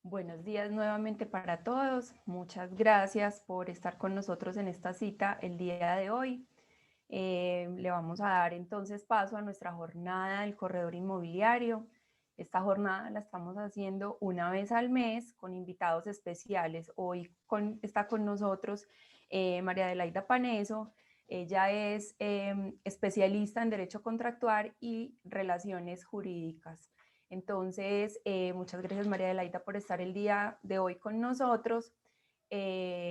Buenos días nuevamente para todos. Muchas gracias por estar con nosotros en esta cita el día de hoy. Le vamos a dar entonces paso a nuestra jornada del corredor inmobiliario. Esta jornada la estamos haciendo una vez al mes con invitados especiales. Hoy está con nosotros María Adelaida Paneso. Ella es especialista en Derecho Contractual y Relaciones Jurídicas. Entonces, muchas gracias María Adelaida por estar el día de hoy con nosotros.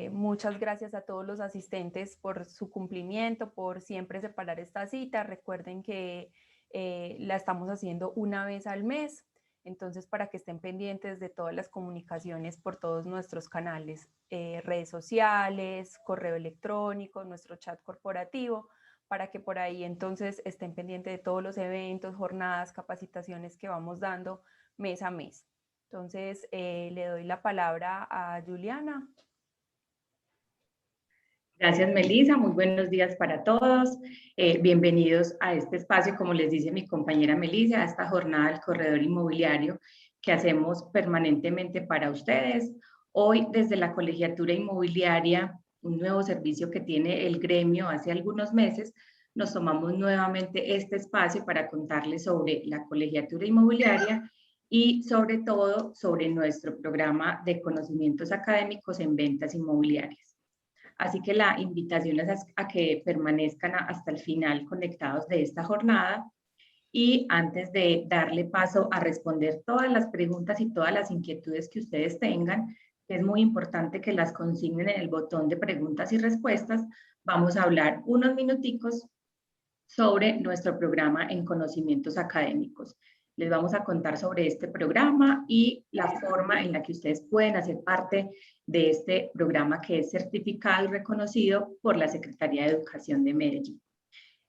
Muchas gracias a todos los asistentes por su cumplimiento, por siempre separar esta cita. Recuerden que la estamos haciendo una vez al mes, entonces para que estén pendientes de todas las comunicaciones por todos nuestros canales, redes sociales, correo electrónico, nuestro chat corporativo, para que por ahí entonces estén pendientes de todos los eventos, jornadas, capacitaciones que vamos dando mes a mes. Entonces, le doy la palabra a Juliana. Gracias, Melissa. Muy buenos días para todos. Bienvenidos a este espacio, como les dice mi compañera Melissa, a esta jornada del corredor inmobiliario que hacemos permanentemente para ustedes. Hoy, desde la Colegiatura Inmobiliaria, un nuevo servicio que tiene el gremio hace algunos meses, nos tomamos nuevamente este espacio para contarles sobre la Colegiatura Inmobiliaria y sobre todo sobre nuestro programa de conocimientos académicos en ventas inmobiliarias. Así que la invitación es a que permanezcan hasta el final conectados de esta jornada. Y antes de darle paso a responder todas las preguntas y todas las inquietudes que ustedes tengan, es muy importante que las consignen en el botón de preguntas y respuestas. Vamos a hablar unos minuticos sobre nuestro programa en conocimientos académicos. Les vamos a contar sobre este programa y la forma en la que ustedes pueden hacer parte de este programa que es certificado y reconocido por la Secretaría de Educación de Medellín.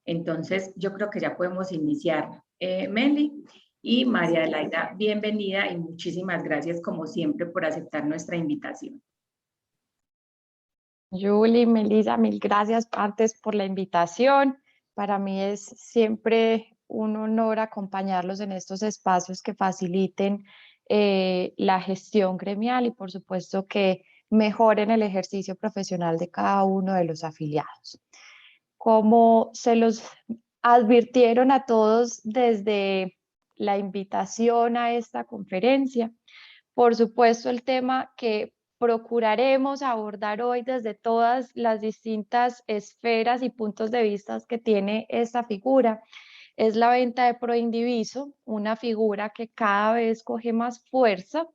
Entonces, yo creo que ya podemos iniciar. Meli y María Adelaida, bienvenida y muchísimas gracias como siempre por aceptar nuestra invitación. Julie, Melissa, mil gracias antes por la invitación. Para mí es siempre un honor acompañarlos en estos espacios que faciliten la gestión gremial y por supuesto que mejoren el ejercicio profesional de cada uno de los afiliados. Como se los advirtieron a todos desde la invitación a esta conferencia, por supuesto el tema que procuraremos abordar hoy desde todas las distintas esferas y puntos de vista que tiene esta figura es la venta de proindiviso, una figura que cada vez coge más fuerza,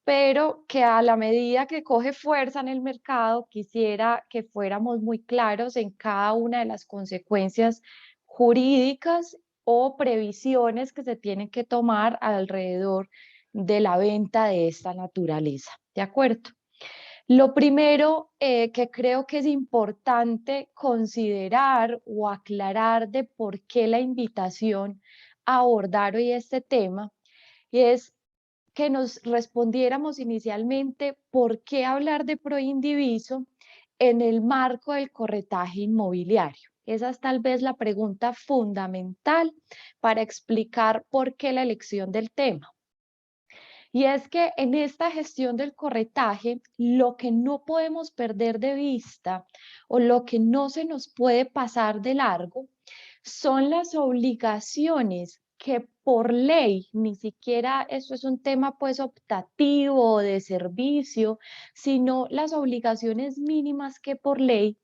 pero que a la medida que coge fuerza en el mercado, quisiera que fuéramos muy claros en cada una de las consecuencias jurídicas o previsiones que se tienen que tomar alrededor de la venta de esta naturaleza. ¿De acuerdo? Lo primero que creo que es importante considerar o aclarar de por qué la invitación a abordar hoy este tema es que nos respondiéramos inicialmente por qué hablar de proindiviso en el marco del corretaje inmobiliario. Esa es tal vez la pregunta fundamental para explicar por qué la elección del tema. Y es que en esta gestión del corretaje, lo que no podemos perder de vista o lo que no se nos puede pasar de largo son las obligaciones que por ley, ni siquiera eso es un tema pues optativo o de servicio, sino las obligaciones mínimas que por ley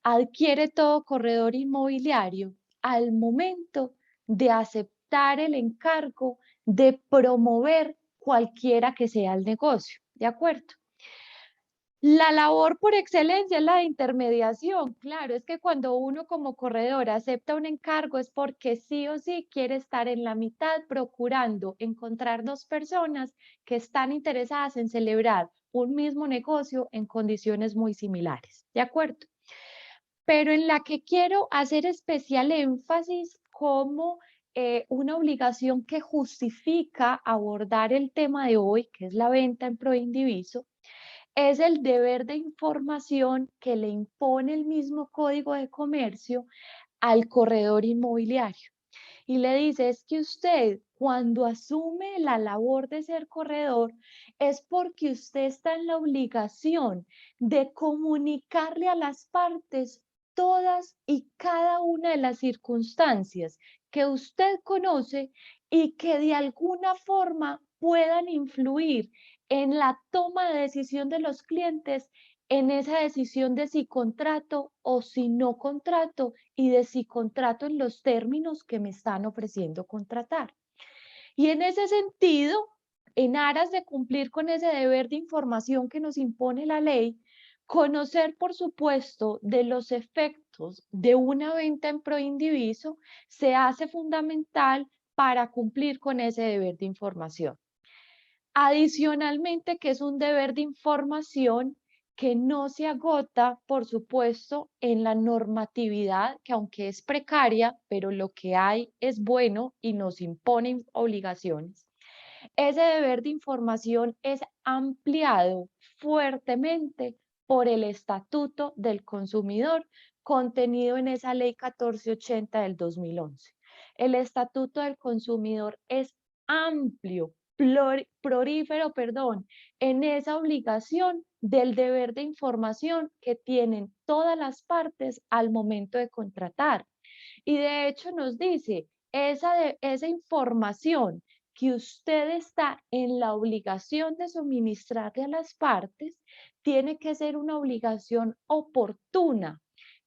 adquiere todo corredor inmobiliario al momento de aceptar el encargo de promover cualquiera que sea el negocio, ¿de acuerdo? La labor por excelencia es la de intermediación. Claro, es que cuando uno como corredor acepta un encargo es porque sí o sí quiere estar en la mitad procurando encontrar dos personas que están interesadas en celebrar un mismo negocio en condiciones muy similares, ¿de acuerdo? Pero en la que quiero hacer especial énfasis como una obligación que justifica abordar el tema de hoy, que es la venta en proindiviso, es el deber de información que le impone el mismo Código de Comercio al corredor inmobiliario. Y le dice, es que usted cuando asume la labor de ser corredor, es porque usted está en la obligación de comunicarle a las partes todas y cada una de las circunstancias que usted conoce y que de alguna forma puedan influir en la toma de decisión de los clientes, en esa decisión de si contrato o si no contrato y de si contrato en los términos que me están ofreciendo contratar. Y en ese sentido, en aras de cumplir con ese deber de información que nos impone la ley, conocer, por supuesto, de los efectos de una venta en proindiviso se hace fundamental para cumplir con ese deber de información. Adicionalmente, que es un deber de información que no se agota, por supuesto, en la normatividad, que aunque es precaria, pero lo que hay es bueno y nos impone obligaciones. Ese deber de información es ampliado fuertemente por el Estatuto del Consumidor contenido en esa Ley 1480 del 2011. El Estatuto del Consumidor es amplio, prolífero, en esa obligación del deber de información que tienen todas las partes al momento de contratar. Y de hecho nos dice, esa información que usted está en la obligación de suministrarle a las partes, tiene que ser una obligación oportuna.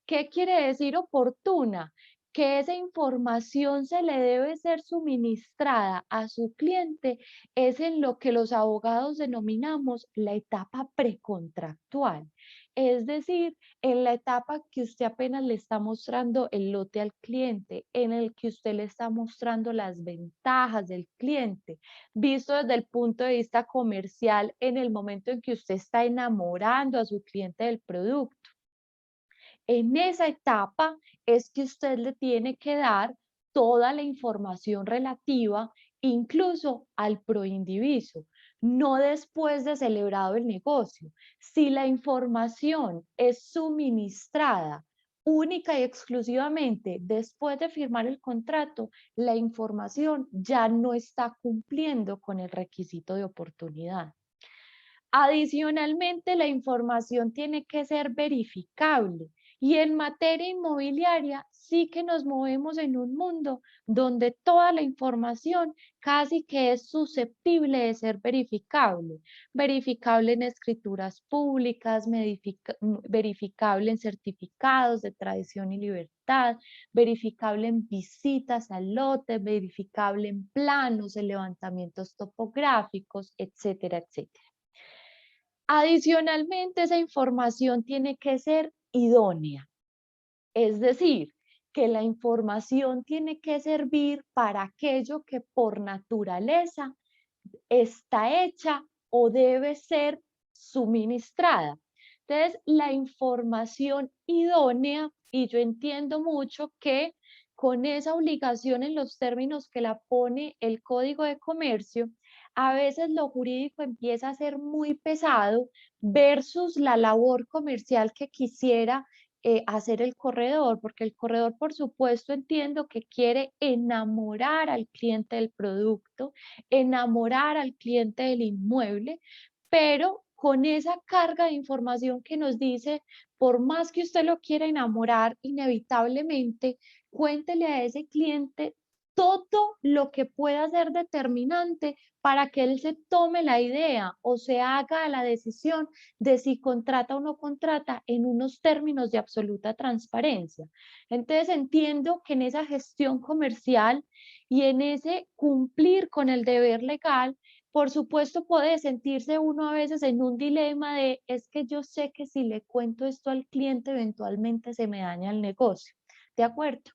¿Qué quiere decir oportuna? Que esa información se le debe ser suministrada a su cliente, es en lo que los abogados denominamos la etapa precontractual. Es decir, en la etapa que usted apenas le está mostrando el lote al cliente, en el que usted le está mostrando las ventajas del cliente, visto desde el punto de vista comercial, en el momento en que usted está enamorando a su cliente del producto. En esa etapa es que usted le tiene que dar toda la información relativa, incluso al proindiviso, no después de celebrado el negocio. Si la información es suministrada única y exclusivamente después de firmar el contrato, la información ya no está cumpliendo con el requisito de oportunidad. Adicionalmente, la información tiene que ser verificable y en materia inmobiliaria sí que nos movemos en un mundo donde toda la información casi que es susceptible de ser verificable. Verificable en escrituras públicas, verificable en certificados de tradición y libertad, verificable en visitas al lote, verificable en planos, en levantamientos topográficos, etcétera, etcétera. Adicionalmente, esa información tiene que ser idónea, es decir, que la información tiene que servir para aquello que por naturaleza está hecha o debe ser suministrada. Entonces, la información idónea, y yo entiendo mucho que con esa obligación en los términos que la pone el Código de Comercio, a veces lo jurídico empieza a ser muy pesado versus la labor comercial que quisiera hacer el corredor, porque el corredor, por supuesto, entiendo que quiere enamorar al cliente del producto, enamorar al cliente del inmueble, pero con esa carga de información que nos dice, por más que usted lo quiera enamorar, inevitablemente cuéntele a ese cliente todo lo que pueda ser determinante para que él se tome la idea o se haga la decisión de si contrata o no contrata en unos términos de absoluta transparencia. Entonces entiendo que en esa gestión comercial y en ese cumplir con el deber legal, por supuesto puede sentirse uno a veces en un dilema de, es que yo sé que si le cuento esto al cliente eventualmente se me daña el negocio. ¿De acuerdo?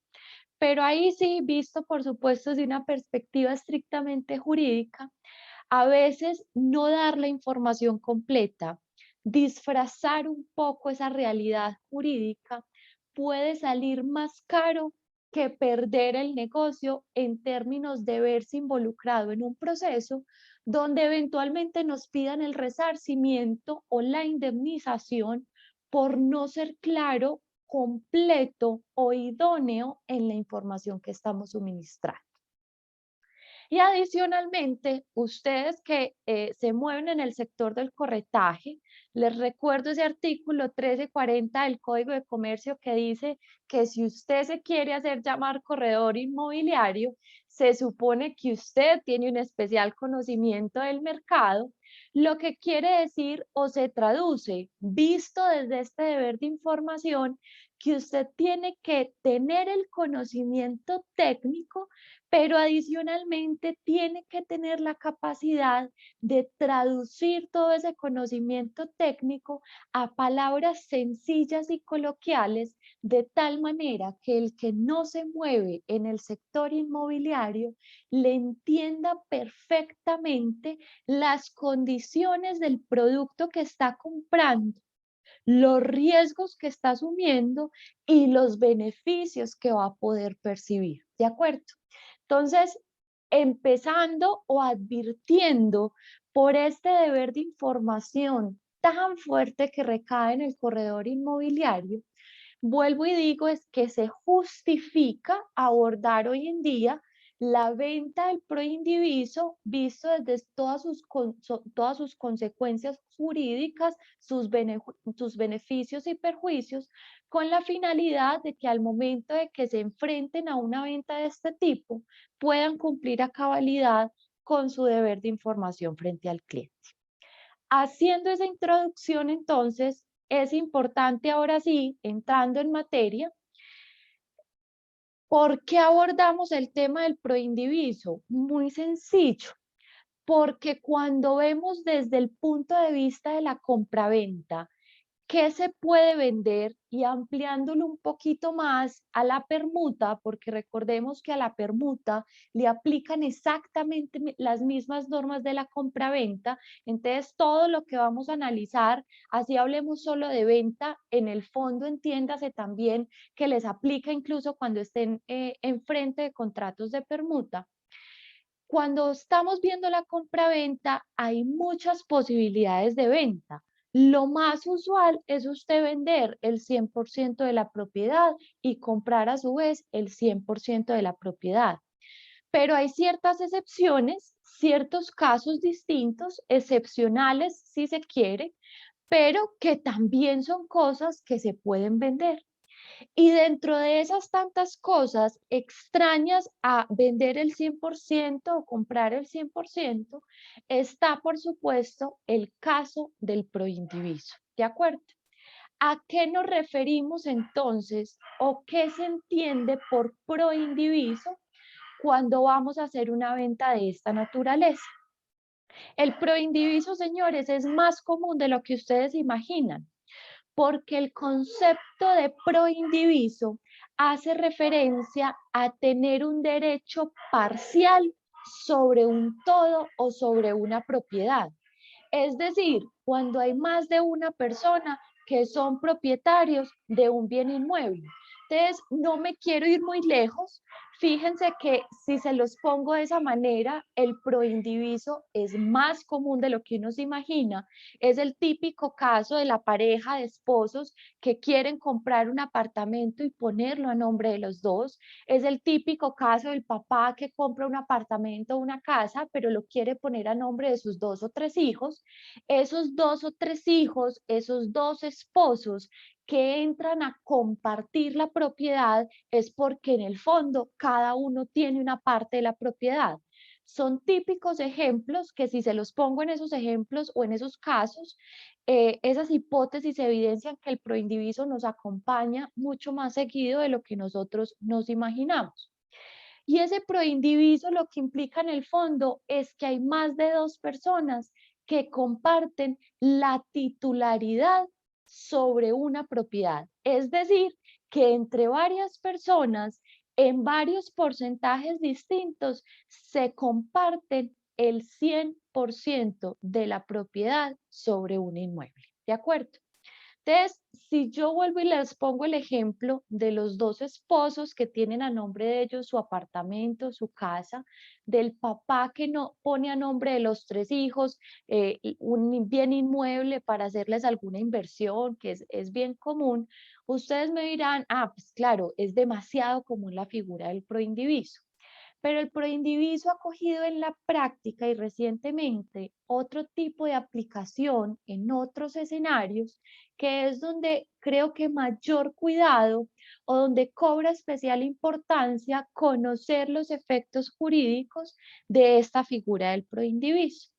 Pero ahí sí, visto por supuesto desde una perspectiva estrictamente jurídica, a veces no dar la información completa, disfrazar un poco esa realidad jurídica, puede salir más caro que perder el negocio en términos de verse involucrado en un proceso donde eventualmente nos pidan el resarcimiento o la indemnización por no ser claro, completo o idóneo en la información que estamos suministrando. Y adicionalmente, ustedes que se mueven en el sector del corretaje, les recuerdo ese artículo 1340 del Código de Comercio que dice que si usted se quiere hacer llamar corredor inmobiliario, se supone que usted tiene un especial conocimiento del mercado, lo que quiere decir o se traduce, visto desde este deber de información, que usted tiene que tener el conocimiento técnico, pero adicionalmente tiene que tener la capacidad de traducir todo ese conocimiento técnico a palabras sencillas y coloquiales, de tal manera que el que no se mueve en el sector inmobiliario le entienda perfectamente las condiciones del producto que está comprando, los riesgos que está asumiendo y los beneficios que va a poder percibir. ¿De acuerdo? Entonces, empezando o advirtiendo por este deber de información tan fuerte que recae en el corredor inmobiliario, vuelvo y digo, es que se justifica abordar hoy en día la venta del proindiviso visto desde todas sus consecuencias jurídicas, sus beneficios y perjuicios, con la finalidad de que al momento de que se enfrenten a una venta de este tipo, puedan cumplir a cabalidad con su deber de información frente al cliente. Haciendo esa introducción, entonces, es importante ahora sí, entrando en materia, ¿por qué abordamos el tema del proindiviso? Muy sencillo, porque cuando vemos desde el punto de vista de la compraventa, ¿qué se puede vender? Y ampliándolo un poquito más a la permuta, porque recordemos que a la permuta le aplican exactamente las mismas normas de la compraventa. Entonces, todo lo que vamos a analizar, así hablemos solo de venta, en el fondo entiéndase también que les aplica incluso cuando estén enfrente de contratos de permuta. Cuando estamos viendo la compraventa, hay muchas posibilidades de venta. Lo más usual es usted vender el 100% de la propiedad y comprar a su vez el 100% de la propiedad. Pero hay ciertas excepciones, ciertos casos distintos, excepcionales si se quiere, pero que también son cosas que se pueden vender. Y dentro de esas tantas cosas extrañas a vender el 100% o comprar el 100%, está, por supuesto, el caso del proindiviso. ¿De acuerdo? ¿A qué nos referimos entonces o qué se entiende por proindiviso cuando vamos a hacer una venta de esta naturaleza? El proindiviso, señores, es más común de lo que ustedes imaginan, porque el concepto de proindiviso hace referencia a tener un derecho parcial sobre un todo o sobre una propiedad. Es decir, cuando hay más de una persona que son propietarios de un bien inmueble. Entonces, no me quiero ir muy lejos. Fíjense que si se los pongo de esa manera, el proindiviso es más común de lo que uno se imagina. Es el típico caso de la pareja de esposos que quieren comprar un apartamento y ponerlo a nombre de los dos. Es el típico caso del papá que compra un apartamento o una casa, pero lo quiere poner a nombre de sus 2 o 3 hijos. Esos 2 o 3 hijos, esos 2 esposos que entran a compartir la propiedad es porque en el fondo cada uno tiene una parte de la propiedad. Son típicos ejemplos que si se los pongo en esos ejemplos o en esos casos, esas hipótesis evidencian que el proindiviso nos acompaña mucho más seguido de lo que nosotros nos imaginamos. Y ese proindiviso lo que implica en el fondo es que hay más de 2 personas que comparten la titularidad sobre una propiedad. Es decir, que entre varias personas, en varios porcentajes distintos, se comparten el 100% de la propiedad sobre un inmueble. ¿De acuerdo? Entonces, si yo vuelvo y les pongo el ejemplo de los 2 esposos que tienen a nombre de ellos su apartamento, su casa, del papá que no pone a nombre de los 3 hijos un bien inmueble para hacerles alguna inversión, que es bien común, ustedes me dirán, ah, pues claro, es demasiado común la figura del proindiviso. Pero el proindiviso ha cogido en la práctica y recientemente otro tipo de aplicación en otros escenarios, que es donde creo que mayor cuidado o donde cobra especial importancia conocer los efectos jurídicos de esta figura del proindiviso.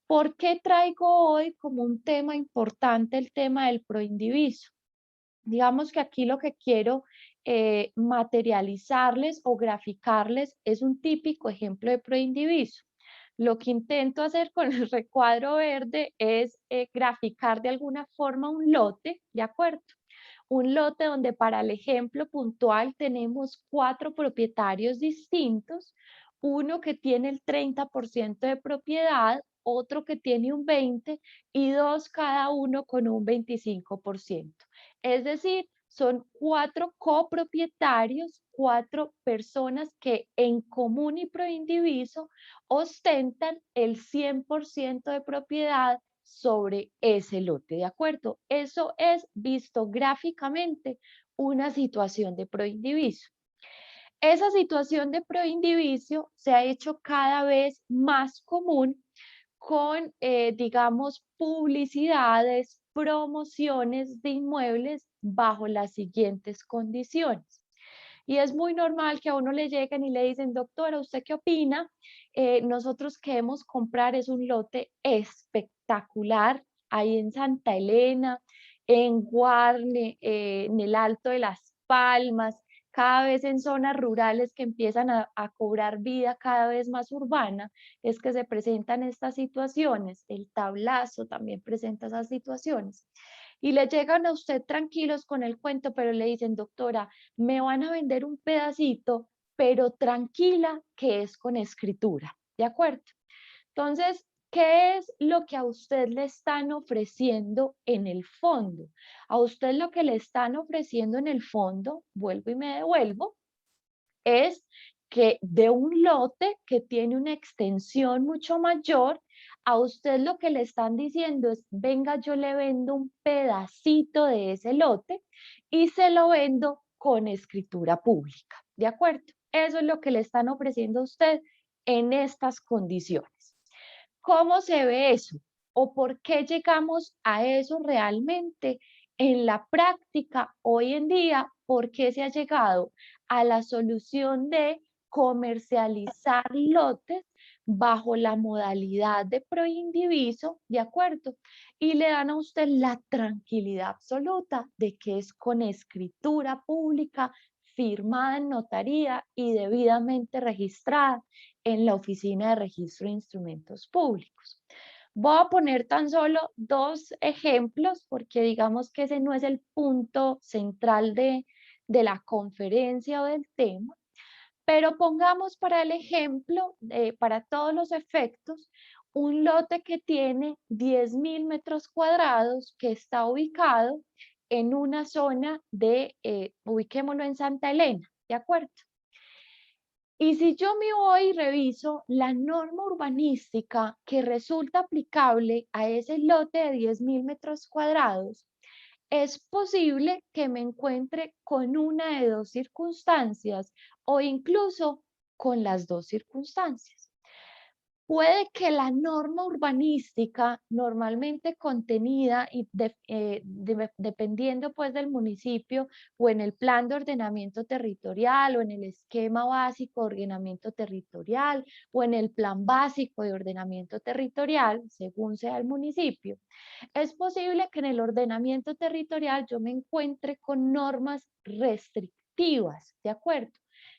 ¿Por qué traigo hoy como un tema importante el tema del proindiviso? Digamos que aquí lo que quiero materializarles o graficarles es un típico ejemplo de proindiviso. Lo que intento hacer con el recuadro verde es graficar de alguna forma un lote, ¿de acuerdo? Un lote donde para el ejemplo puntual tenemos 4 propietarios distintos, uno que tiene el 30% de propiedad, otro que tiene un 20% y dos cada uno con un 25%. Es decir, son 4 copropietarios, 4 personas que en común y proindiviso ostentan el 100% de propiedad sobre ese lote, ¿de acuerdo? Eso es visto gráficamente una situación de proindiviso. Esa situación de proindiviso se ha hecho cada vez más común con, digamos, publicidades, promociones de inmuebles bajo las siguientes condiciones. Y es muy normal que a uno le lleguen y le dicen, doctora, ¿usted qué opina? Nosotros queremos comprar, es un lote espectacular ahí en Santa Elena, en Guarne, en el Alto de las Palmas, cada vez en zonas rurales que empiezan a cobrar vida cada vez más urbana, es que se presentan estas situaciones. El Tablazo también presenta esas situaciones. Y le llegan a usted tranquilos con el cuento, pero le dicen, doctora, me van a vender un pedacito, pero tranquila que es con escritura, ¿de acuerdo? Entonces, ¿qué es lo que a usted le están ofreciendo en el fondo? A usted lo que le están ofreciendo en el fondo, vuelvo y me devuelvo, es que de un lote que tiene una extensión mucho mayor, a usted lo que le están diciendo es, venga, yo le vendo un pedacito de ese lote y se lo vendo con escritura pública, ¿de acuerdo? Eso es lo que le están ofreciendo a usted en estas condiciones. ¿Cómo se ve eso? ¿O por qué llegamos a eso realmente en la práctica hoy en día? ¿Por qué se ha llegado a la solución de comercializar lotes bajo la modalidad de proindiviso, de acuerdo? Y le dan a usted la tranquilidad absoluta de que es con escritura pública, firmada en notaría y debidamente registrada en la Oficina de Registro de Instrumentos Públicos. Voy a poner tan solo 2 ejemplos porque digamos que ese no es el punto central de la conferencia o del tema, pero pongamos para el ejemplo, para todos los efectos, un lote que tiene 10.000 metros cuadrados que está ubicado en una zona de, ubiquémoslo en Santa Elena, ¿de acuerdo? Y si yo me voy y reviso la norma urbanística que resulta aplicable a ese lote de 10.000 metros cuadrados, es posible que me encuentre con una de 2 circunstancias o incluso con las 2 circunstancias. Puede que la norma urbanística normalmente contenida y dependiendo pues del municipio o en el plan de ordenamiento territorial o en el esquema básico de ordenamiento territorial o en el plan básico de ordenamiento territorial, según sea el municipio, es posible que en el ordenamiento territorial yo me encuentre con normas restrictivas, ¿de acuerdo?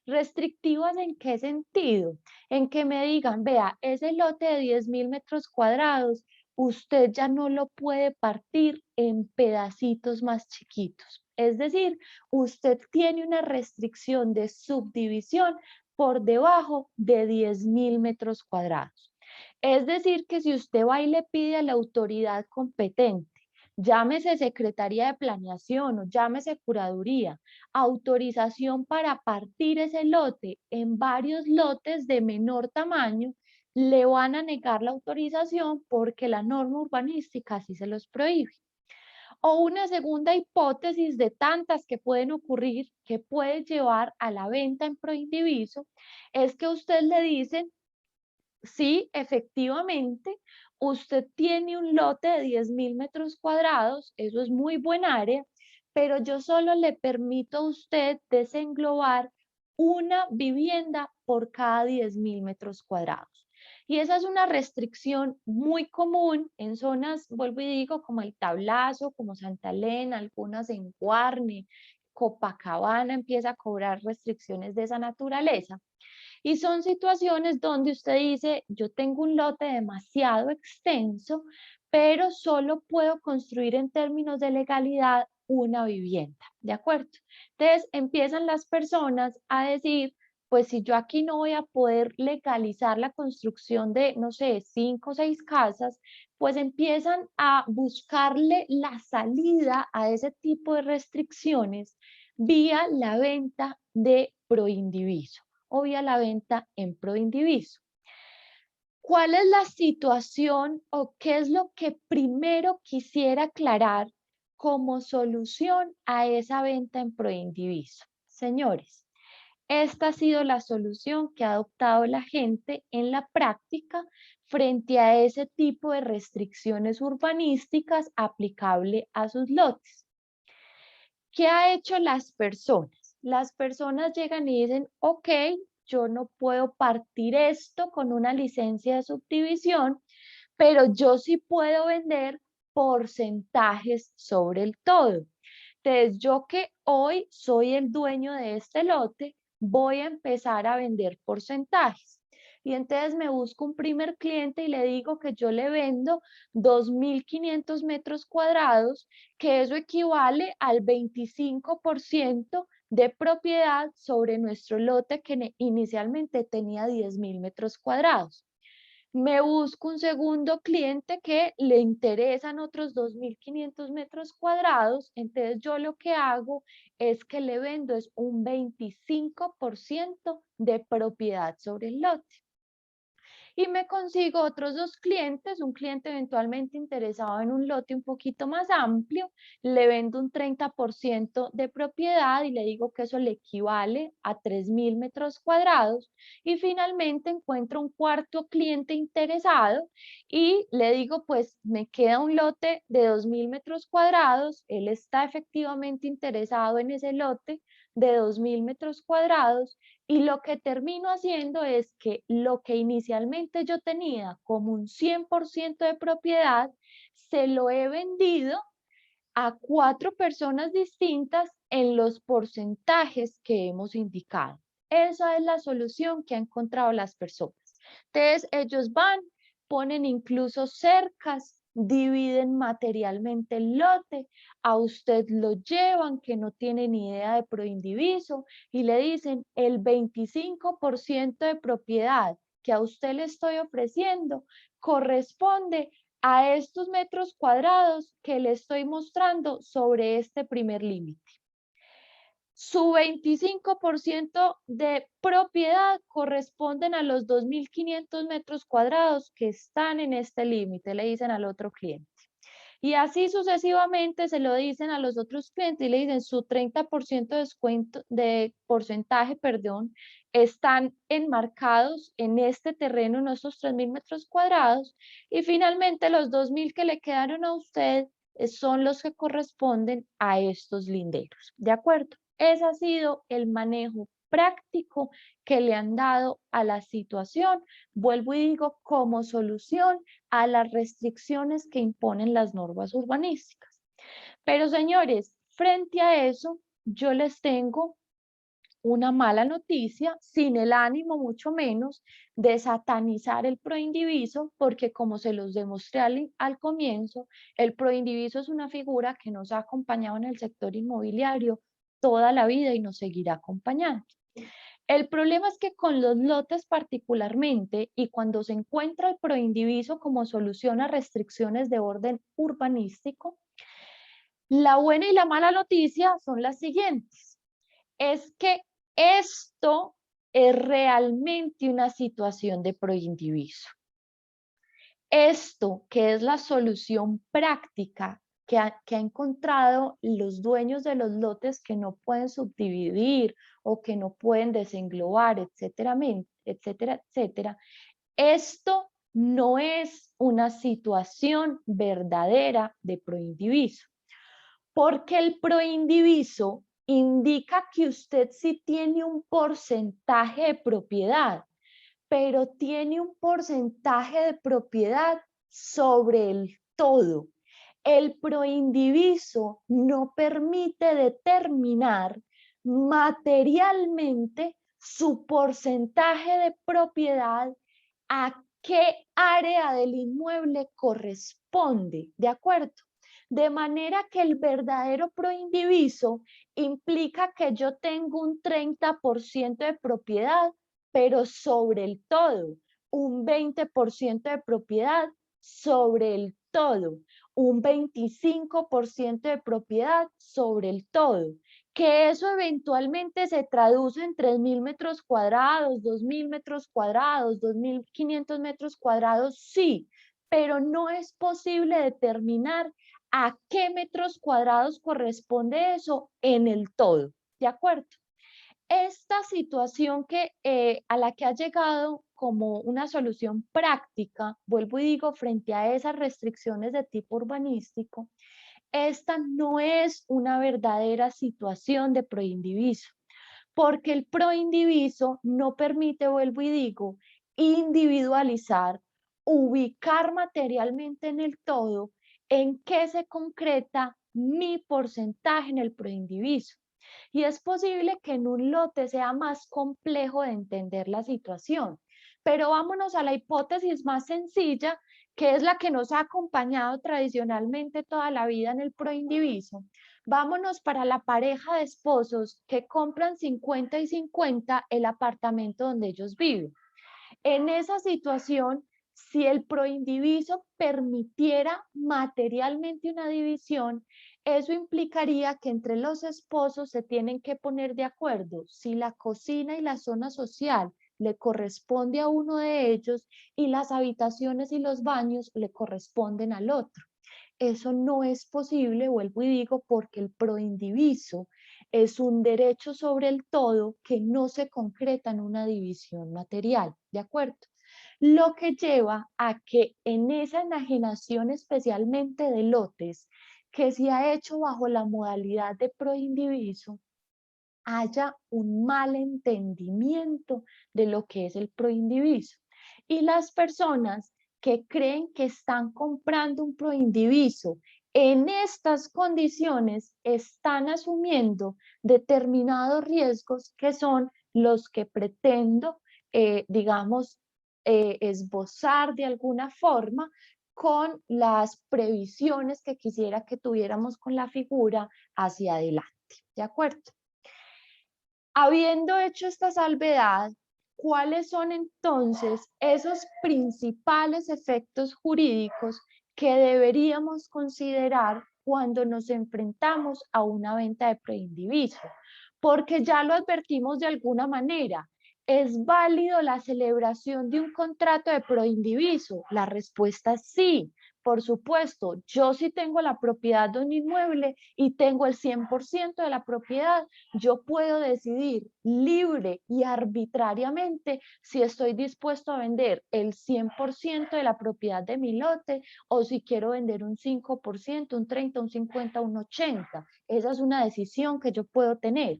¿Restrictivas en qué sentido? En que me digan, vea, ese lote de 10.000 metros cuadrados, usted ya no lo puede partir en pedacitos más chiquitos. Es decir, usted tiene una restricción de subdivisión por debajo de 10.000 metros cuadrados. Es decir, que si usted va y le pide a la autoridad competente, llámese Secretaría de Planeación o llámese Curaduría, autorización para partir ese lote en varios lotes de menor tamaño, le van a negar la autorización porque la norma urbanística así se los prohíbe. O una segunda hipótesis de tantas que pueden ocurrir, que puede llevar a la venta en proindiviso, es que usted le dicen, sí, efectivamente, usted tiene un lote de 10.000 metros cuadrados, eso es muy buen área, pero yo solo le permito a usted desenglobar una vivienda por cada 10.000 metros cuadrados. Y esa es una restricción muy común en zonas, vuelvo y digo, como el Tablazo, como Santa Elena, algunas en Guarne, Copacabana empieza a cobrar restricciones de esa naturaleza. Y son situaciones donde usted dice, yo tengo un lote demasiado extenso, pero solo puedo construir en términos de legalidad una vivienda, ¿de acuerdo? Entonces empiezan las personas a decir, pues si yo aquí no voy a poder legalizar la construcción de, no sé, 5 o 6 casas, pues empiezan a buscarle la salida a ese tipo de restricciones vía la venta de proindiviso o vía la venta en proindiviso. ¿Cuál es la situación o qué es lo que primero quisiera aclarar como solución a esa venta en proindiviso? Señores, esta ha sido la solución que ha adoptado la gente en la práctica frente a ese tipo de restricciones urbanísticas aplicable a sus lotes. ¿Qué ha hecho las personas? Las personas llegan y dicen, ok, yo no puedo partir esto con una licencia de subdivisión, pero yo sí puedo vender porcentajes sobre el todo. Entonces, yo que hoy soy el dueño de este lote, voy a empezar a vender porcentajes. Y entonces me busco un primer cliente y le digo que yo le vendo 2.500 metros cuadrados, que eso equivale al 25% de propiedad sobre nuestro lote que inicialmente tenía 10.000 metros cuadrados. Me busco un segundo cliente que le interesan otros 2.500 metros cuadrados, entonces yo lo que hago es que le vendo es un 25% de propiedad sobre el lote. Y me consigo otros 2 clientes, un cliente eventualmente interesado en un lote un poquito más amplio, le vendo un 30% de propiedad y le digo que eso le equivale a 3.000 metros cuadrados. Y finalmente encuentro un cuarto cliente interesado y le digo, pues me queda un lote de 2.000 metros cuadrados, él está efectivamente interesado en ese lote de 2.000 metros cuadrados. Y lo que termino haciendo es que lo que inicialmente yo tenía como un 100% de propiedad, se lo he vendido a 4 personas distintas en los porcentajes que hemos indicado. Esa es la solución que han encontrado las personas. Entonces, ellos van, ponen incluso cercas, dividen materialmente el lote, a usted lo llevan que no tiene ni idea de proindiviso y le dicen el 25% de propiedad que a usted le estoy ofreciendo corresponde a estos metros cuadrados que le estoy mostrando sobre este primer límite. Su 25% de propiedad corresponden a los 2.500 metros cuadrados que están en este límite, le dicen al otro cliente. Y así sucesivamente se lo dicen a los otros clientes y le dicen su 30% de descuento, de porcentaje, perdón, están enmarcados en este terreno, en estos 3.000 metros cuadrados. Y finalmente los 2.000 que le quedaron a usted son los que corresponden a estos linderos. ¿De acuerdo? Ese ha sido el manejo práctico que le han dado a la situación, vuelvo y digo, como solución a las restricciones que imponen las normas urbanísticas. Pero señores, frente a eso, yo les tengo una mala noticia, sin el ánimo mucho menos de satanizar el proindiviso, porque como se los demostré al comienzo, el proindiviso es una figura que nos ha acompañado en el sector inmobiliario toda la vida y nos seguirá acompañando. El problema es que con los lotes particularmente y cuando se encuentra el proindiviso como solución a restricciones de orden urbanístico, la buena y la mala noticia son las siguientes. Es que esto es realmente una situación de proindiviso. Esto, que es la solución práctica que ha encontrado los dueños de los lotes que no pueden subdividir o que no pueden desenglobar, etcétera, etcétera, etcétera. Esto no es una situación verdadera de proindiviso, porque el proindiviso indica que usted sí tiene un porcentaje de propiedad, pero tiene un porcentaje de propiedad sobre el todo. El proindiviso no permite determinar materialmente su porcentaje de propiedad a qué área del inmueble corresponde, ¿de acuerdo? De manera que el verdadero proindiviso implica que yo tengo un 30% de propiedad, pero sobre el todo, un 20% de propiedad sobre el todo, un 25% de propiedad sobre el todo, que eso eventualmente se traduce en 3.000 metros cuadrados, 2.000 metros cuadrados, 2.500 metros cuadrados, sí, pero no es posible determinar a qué metros cuadrados corresponde eso en el todo, ¿de acuerdo? Esta situación a la que ha llegado como una solución práctica, vuelvo y digo, frente a esas restricciones de tipo urbanístico, esta no es una verdadera situación de proindiviso, porque el proindiviso no permite, vuelvo y digo, individualizar, ubicar materialmente en el todo en qué se concreta mi porcentaje en el proindiviso. Y es posible que en un lote sea más complejo de entender la situación, pero vámonos a la hipótesis más sencilla, que es la que nos ha acompañado tradicionalmente toda la vida en el proindiviso. Vámonos para la pareja de esposos que compran 50 y 50 el apartamento donde ellos viven. En esa situación, si el proindiviso permitiera materialmente una división, eso implicaría que entre los esposos se tienen que poner de acuerdo si la cocina y la zona social le corresponde a uno de ellos y las habitaciones y los baños le corresponden al otro. Eso no es posible, vuelvo y digo, porque el proindiviso es un derecho sobre el todo que no se concreta en una división material, ¿de acuerdo? Lo que lleva a que en esa enajenación especialmente de lotes que se ha hecho bajo la modalidad de proindiviso, haya un mal entendimiento de lo que es el proindiviso. Y las personas que creen que están comprando un proindiviso en estas condiciones están asumiendo determinados riesgos que son los que pretendo, digamos, esbozar de alguna forma con las previsiones que quisiera que tuviéramos con la figura hacia adelante. ¿De acuerdo? Habiendo hecho esta salvedad, ¿cuáles son entonces esos principales efectos jurídicos que deberíamos considerar cuando nos enfrentamos a una venta de proindiviso? Porque ya lo advertimos de alguna manera. ¿Es válido la celebración de un contrato de proindiviso? La respuesta es sí. Por supuesto, yo sí tengo la propiedad de un inmueble y tengo el 100% de la propiedad. Yo puedo decidir libre y arbitrariamente si estoy dispuesto a vender el 100% de la propiedad de mi lote o si quiero vender un 5%, un 30%, un 50%, un 80%. Esa es una decisión que yo puedo tener.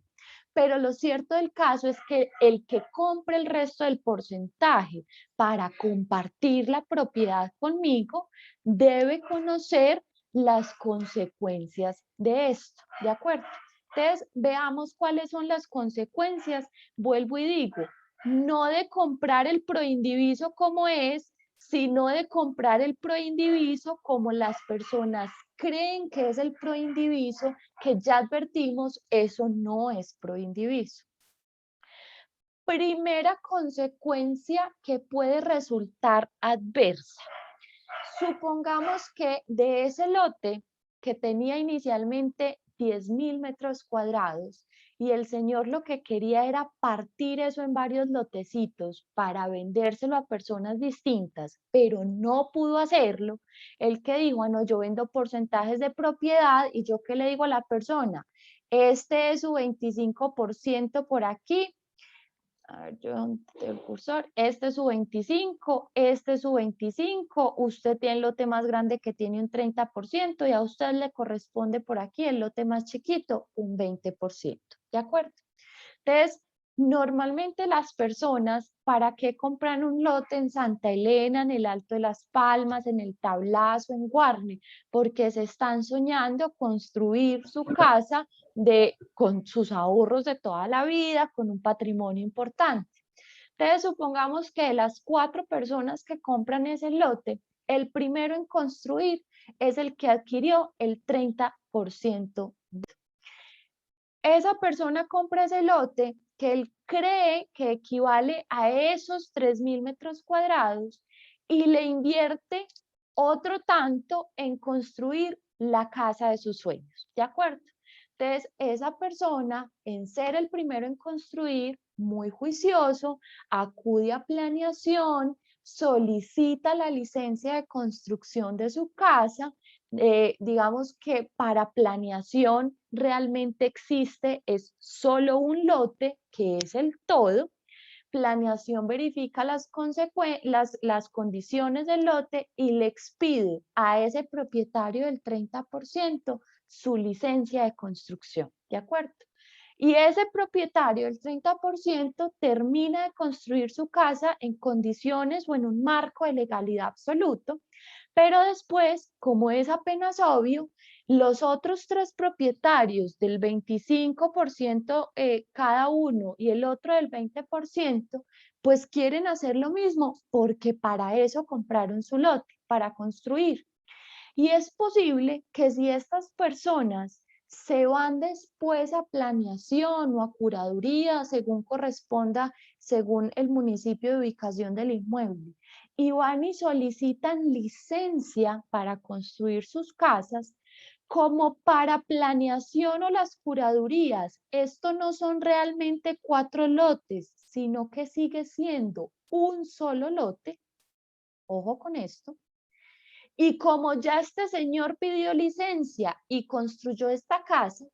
Pero lo cierto del caso es que el que compre el resto del porcentaje para compartir la propiedad conmigo debe conocer las consecuencias de esto, ¿de acuerdo? Entonces, veamos cuáles son las consecuencias. Vuelvo y digo, no de comprar el proindiviso como es, sino de comprar el proindiviso como las personas creen que es el proindiviso, que ya advertimos, eso no es proindiviso. Primera consecuencia que puede resultar adversa. Supongamos que de ese lote que tenía inicialmente 10.000 metros cuadrados y el señor lo que quería era partir eso en varios lotecitos para vendérselo a personas distintas, pero no pudo hacerlo, el que dijo, ah, no, yo vendo porcentajes de propiedad y yo qué le digo a la persona, este es su 25% por aquí, a ver, yo el cursor, este es su 25, este es su 25, usted tiene el lote más grande que tiene un 30% y a usted le corresponde por aquí el lote más chiquito, un 20%, ¿de acuerdo? Entonces, normalmente las personas, ¿para qué compran un lote en Santa Elena, en el Alto de las Palmas, en el Tablazo, en Guarne? Porque se están soñando construir su casa con sus ahorros de toda la vida, con un patrimonio importante. Entonces, supongamos que de las 4 personas que compran ese lote, el primero en construir es el que adquirió el 30%. Esa persona compra ese lote que él cree que equivale a esos 3.000 metros cuadrados y le invierte otro tanto en construir la casa de sus sueños, ¿de acuerdo? Entonces, esa persona, en ser el primero en construir, muy juicioso, acude a planeación, solicita la licencia de construcción de su casa. Digamos que para planeación realmente existe, es solo un lote, que es el todo. Planeación verifica las condiciones del lote y le expide a ese propietario del 30% su licencia de construcción, ¿de acuerdo? Y ese propietario del 30% termina de construir su casa en condiciones o en un marco de legalidad absoluto, pero después, como es apenas obvio, los otros 3 propietarios del 25% cada uno y el otro del 20%, pues quieren hacer lo mismo porque para eso compraron su lote, para construir. Y es posible que si estas personas se van después a planeación o a curaduría, según corresponda, según el municipio de ubicación del inmueble, y van y solicitan licencia para construir sus casas, como para planeación o las curadurías, esto no son realmente 4 lotes, sino que sigue siendo un solo lote, ojo con esto. Y como ya este señor pidió licencia y construyó esta casa,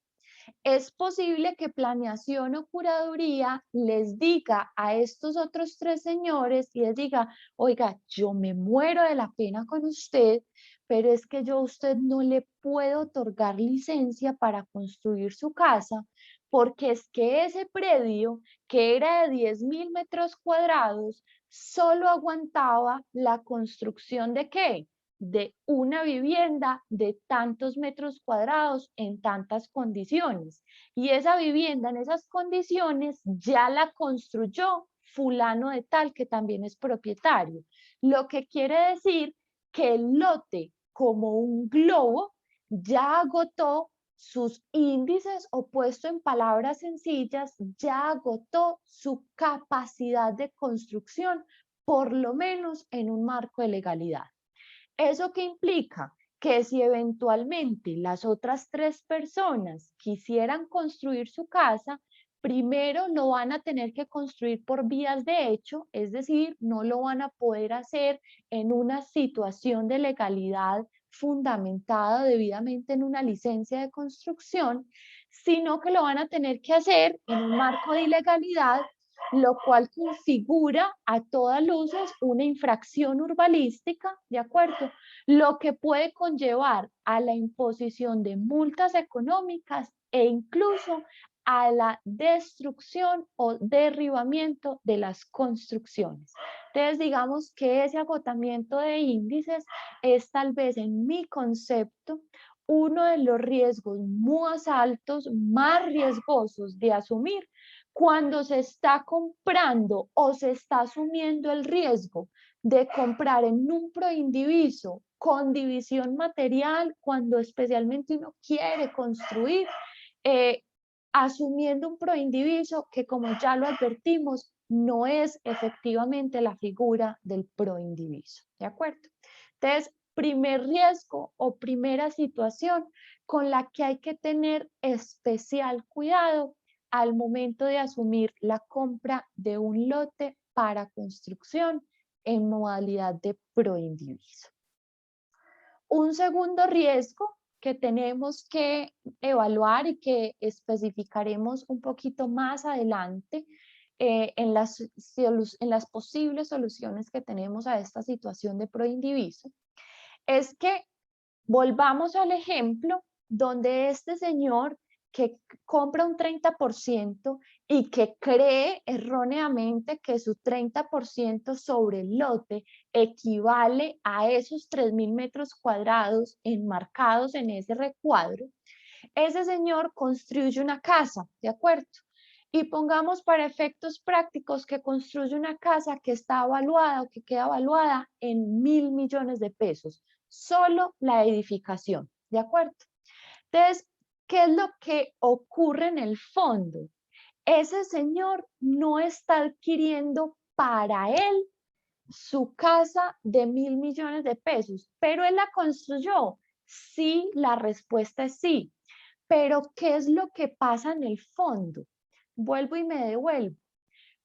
es posible que planeación o curaduría les diga a estos otros 3 señores y les diga, oiga, yo me muero de la pena con usted, pero es que yo a usted no le puedo otorgar licencia para construir su casa, porque es que ese predio, que era de 10.000 metros cuadrados, solo aguantaba la construcción ¿de qué? De una vivienda de tantos metros cuadrados en tantas condiciones. Y esa vivienda en esas condiciones ya la construyó fulano de tal que también es propietario. Lo que quiere decir que el lote, como un globo, ya agotó sus índices, o puesto en palabras sencillas, ya agotó su capacidad de construcción, por lo menos en un marco de legalidad. ¿Eso qué implica? Que si eventualmente las otras 3 personas quisieran construir su casa, primero lo van a tener que construir por vías de hecho, es decir, no lo van a poder hacer en una situación de legalidad fundamentada debidamente en una licencia de construcción, sino que lo van a tener que hacer en un marco de ilegalidad, lo cual configura a todas luces una infracción urbanística, ¿de acuerdo? Lo que puede conllevar a la imposición de multas económicas e incluso a la destrucción o derribamiento de las construcciones. Entonces, digamos que ese agotamiento de índices es tal vez, en mi concepto, uno de los riesgos más altos, más riesgosos de asumir cuando se está comprando o se está asumiendo el riesgo de comprar en un proindiviso con división material, cuando especialmente uno quiere construir, asumiendo un proindiviso que, como ya lo advertimos, no es efectivamente la figura del proindiviso, ¿de acuerdo? Entonces, primer riesgo o primera situación, con la que hay que tener especial cuidado al momento de asumir la compra de un lote para construcción en modalidad de proindiviso. Un segundo riesgo que tenemos que evaluar y que especificaremos un poquito más adelante en las posibles soluciones que tenemos a esta situación de proindiviso es que volvamos al ejemplo donde este señor que compra un 30% y que cree erróneamente que su 30% sobre el lote equivale a esos 3.000 metros cuadrados enmarcados en ese recuadro, ese señor construye una casa, ¿de acuerdo? Y pongamos para efectos prácticos que construye una casa que está evaluada o que queda evaluada en 1.000 millones de pesos, solo la edificación, ¿de acuerdo? Entonces, ¿qué es lo que ocurre en el fondo? Ese señor no está adquiriendo para él su casa de 1.000 millones de pesos, pero él la construyó. Sí, la respuesta es sí. Pero, ¿qué es lo que pasa en el fondo? Vuelvo y me devuelvo.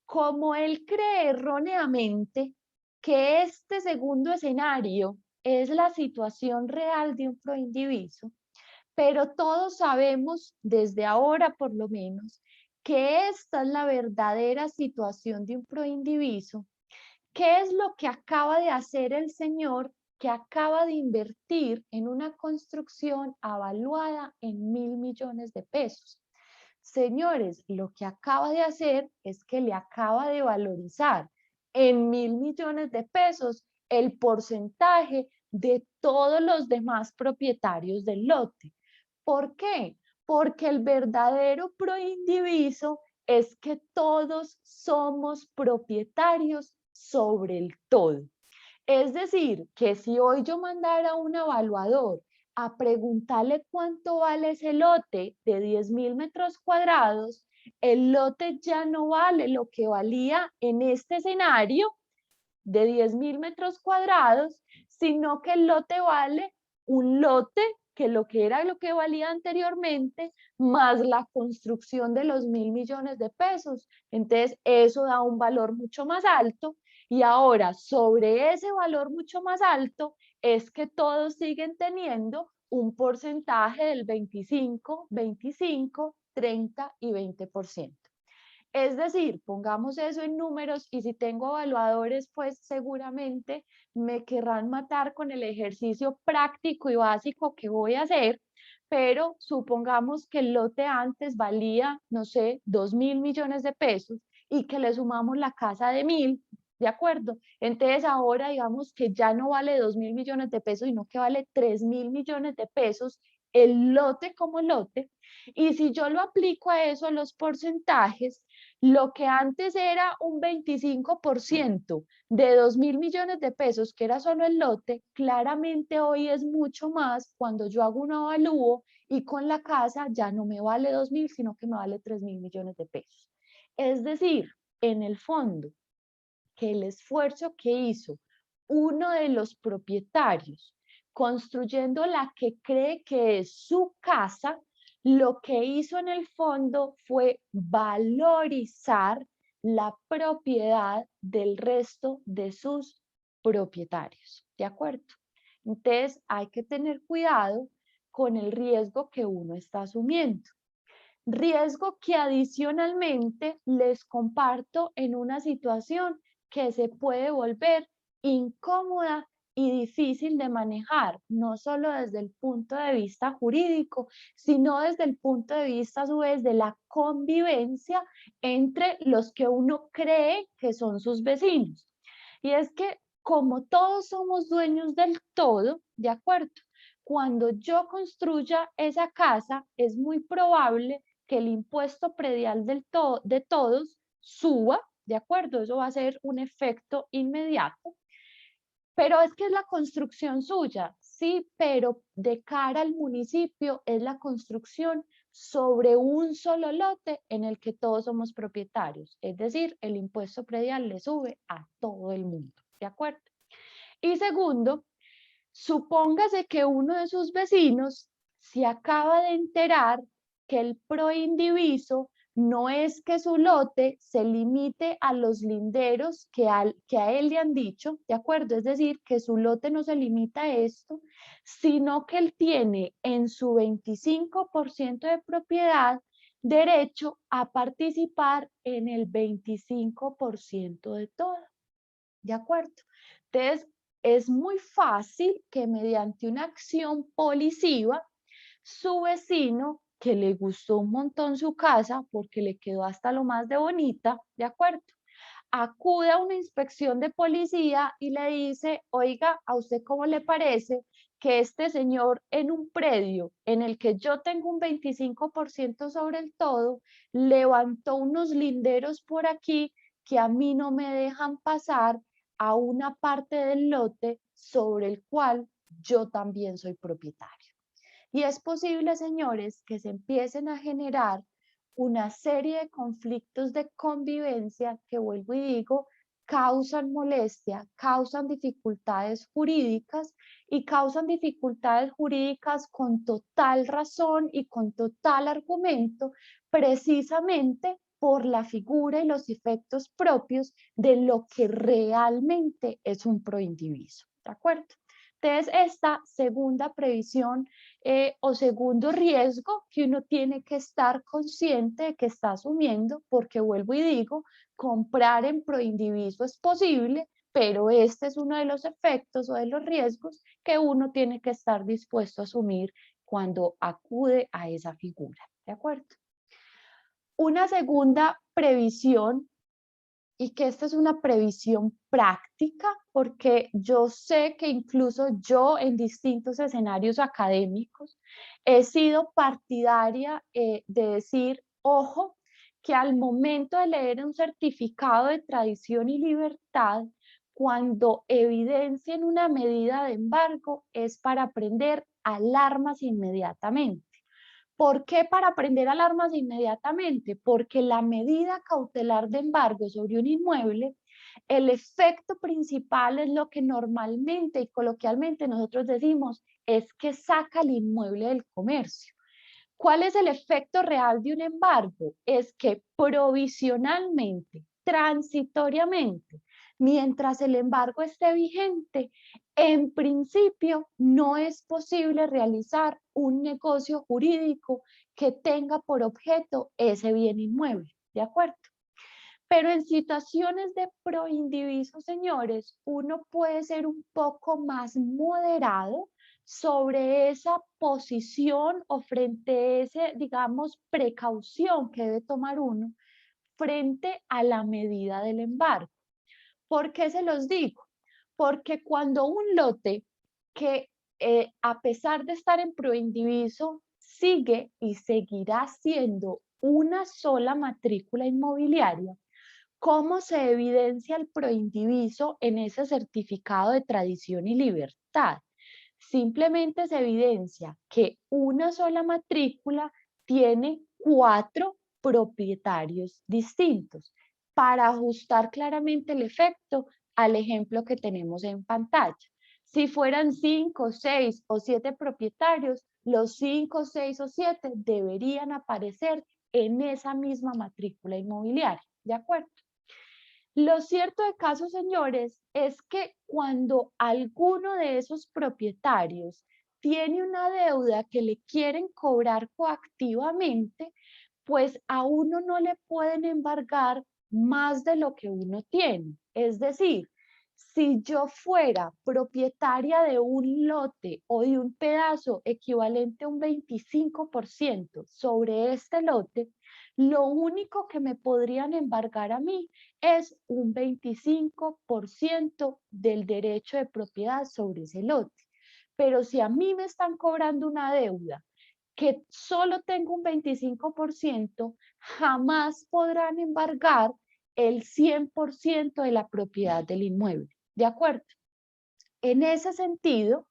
Como él cree erróneamente que este segundo escenario es la situación real de un proindiviso, pero todos sabemos, desde ahora por lo menos, que esta es la verdadera situación de un proindiviso. ¿Qué es lo que acaba de hacer el señor que acaba de invertir en una construcción avaluada en 1.000 millones de pesos? Señores, lo que acaba de hacer es que le acaba de valorizar en 1.000 millones de pesos el porcentaje de todos los demás propietarios del lote. ¿Por qué? Porque el verdadero proindiviso es que todos somos propietarios sobre el todo. Es decir, que si hoy yo mandara a un evaluador a preguntarle cuánto vale ese lote de 10.000 metros cuadrados, el lote ya no vale lo que valía en este escenario de 10.000 metros cuadrados, sino que el lote vale un lote que era lo que valía anteriormente, más la construcción de los 1.000 millones de pesos. Entonces, eso da un valor mucho más alto y ahora sobre ese valor mucho más alto es que todos siguen teniendo un porcentaje del 25, 25, 30 y 20%. Es decir, pongamos eso en números y si tengo evaluadores, pues seguramente me querrán matar con el ejercicio práctico y básico que voy a hacer, pero supongamos que el lote antes valía, no sé, 2.000 millones de pesos y que le sumamos la casa de 1.000, ¿de acuerdo? Entonces ahora digamos que ya no vale 2.000 millones de pesos, sino que vale 3.000 millones de pesos el lote como lote. Y si yo lo aplico a eso, a los porcentajes, lo que antes era un 25% de 2.000 millones de pesos, que era solo el lote, claramente hoy es mucho más cuando yo hago un avalúo y con la casa ya no me vale 2.000, sino que me vale 3.000 millones de pesos. Es decir, en el fondo, que el esfuerzo que hizo uno de los propietarios construyendo la que cree que es su casa, lo que hizo en el fondo fue valorizar la propiedad del resto de sus propietarios, ¿de acuerdo? Entonces hay que tener cuidado con el riesgo que uno está asumiendo. Riesgo que adicionalmente les comparto en una situación que se puede volver incómoda y difícil de manejar, no solo desde el punto de vista jurídico, sino desde el punto de vista a su vez de la convivencia entre los que uno cree que son sus vecinos. Y es que como todos somos dueños del todo, ¿de acuerdo? Cuando yo construya esa casa, es muy probable que el impuesto predial de todos suba, ¿de acuerdo? Eso va a ser un efecto inmediato. Pero es que es la construcción suya, sí, pero de cara al municipio es la construcción sobre un solo lote en el que todos somos propietarios. Es decir, el impuesto predial le sube a todo el mundo, ¿de acuerdo? Y segundo, supóngase que uno de sus vecinos se acaba de enterar que el proindiviso no es que su lote se limite a los linderos que a él le han dicho, ¿de acuerdo? Es decir, que su lote no se limita a esto, sino que él tiene en su 25% de propiedad derecho a participar en el 25% de todo, ¿de acuerdo? Entonces, es muy fácil que mediante una acción policiva, su vecino, que le gustó un montón su casa porque le quedó hasta lo más de bonita, ¿de acuerdo? Acude a una inspección de policía y le dice, oiga, ¿a usted cómo le parece que este señor en un predio en el que yo tengo un 25% sobre el todo, levantó unos linderos por aquí que a mí no me dejan pasar a una parte del lote sobre el cual yo también soy propietario? Y es posible, señores, que se empiecen a generar una serie de conflictos de convivencia que, vuelvo y digo, causan molestia, causan dificultades jurídicas y causan dificultades jurídicas con total razón y con total argumento, precisamente por la figura y los efectos propios de lo que realmente es un proindiviso. ¿De acuerdo? Entonces, esta segunda previsión o segundo riesgo que uno tiene que estar consciente de que está asumiendo, porque vuelvo y digo, comprar en proindiviso es posible, pero este es uno de los efectos o de los riesgos que uno tiene que estar dispuesto a asumir cuando acude a esa figura. ¿De acuerdo? Una segunda previsión, y que esta es una previsión práctica, porque yo sé que incluso yo en distintos escenarios académicos he sido partidaria de decir, ojo, que al momento de leer un certificado de tradición y libertad, cuando evidencien una medida de embargo, es para prender alarmas inmediatamente. ¿Por qué para prender alarmas inmediatamente? Porque la medida cautelar de embargo sobre un inmueble, el efecto principal es lo que normalmente y coloquialmente nosotros decimos, es que saca el inmueble del comercio. ¿Cuál es el efecto real de un embargo? Es que provisionalmente, transitoriamente, mientras el embargo esté vigente, en principio no es posible realizar un negocio jurídico que tenga por objeto ese bien inmueble, ¿de acuerdo? Pero en situaciones de proindiviso, señores, uno puede ser un poco más moderado sobre esa posición o frente a ese, digamos, precaución que debe tomar uno frente a la medida del embargo. ¿Por qué se los digo? Porque cuando un lote que a pesar de estar en proindiviso sigue y seguirá siendo una sola matrícula inmobiliaria, ¿cómo se evidencia el proindiviso en ese certificado de tradición y libertad? Simplemente se evidencia que una sola matrícula tiene 4 propietarios distintos para ajustar claramente el efecto al ejemplo que tenemos en pantalla. Si fueran 5, 6 o 7 propietarios, los 5, 6 o 7 deberían aparecer en esa misma matrícula inmobiliaria, ¿de acuerdo? Lo cierto de caso, señores, es que cuando alguno de esos propietarios tiene una deuda que le quieren cobrar coactivamente, pues a uno no le pueden embargar más de lo que uno tiene. Es decir, si yo fuera propietaria de un lote o de un pedazo equivalente a un 25% sobre este lote, lo único que me podrían embargar a mí es un 25% del derecho de propiedad sobre ese lote. Pero si a mí me están cobrando una deuda que solo tengo un 25%, jamás podrán embargar el 100% de la propiedad del inmueble. ¿De acuerdo? En ese sentido,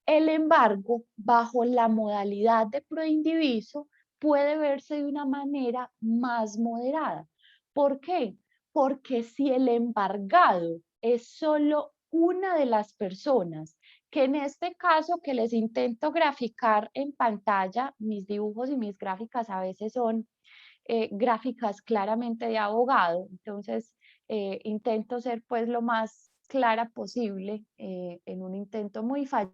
el embargo bajo la modalidad de proindiviso puede verse de una manera más moderada. ¿Por qué? Porque si el embargado es solo una de las personas que en este caso que les intento graficar en pantalla, mis dibujos y mis gráficas a veces son gráficas claramente de abogado, entonces intento ser pues lo más clara posible en un intento muy fallido.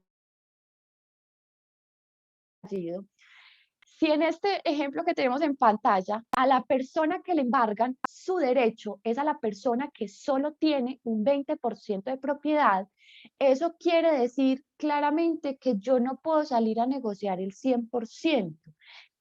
Si en este ejemplo que tenemos en pantalla, a la persona que le embargan, su derecho es a la persona que solo tiene un 20% de propiedad, eso quiere decir claramente que yo no puedo salir a negociar el 100%,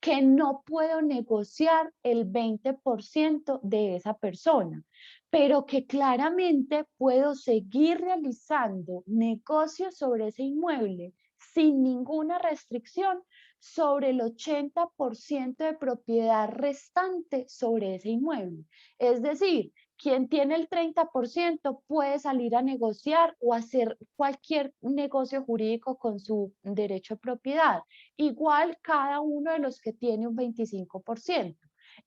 que no puedo negociar el 20% de esa persona, pero que claramente puedo seguir realizando negocios sobre ese inmueble sin ninguna restricción sobre el 80% de propiedad restante sobre ese inmueble. Es decir, quien tiene el 30% puede salir a negociar o hacer cualquier negocio jurídico con su derecho de propiedad. Igual cada uno de los que tiene un 25%.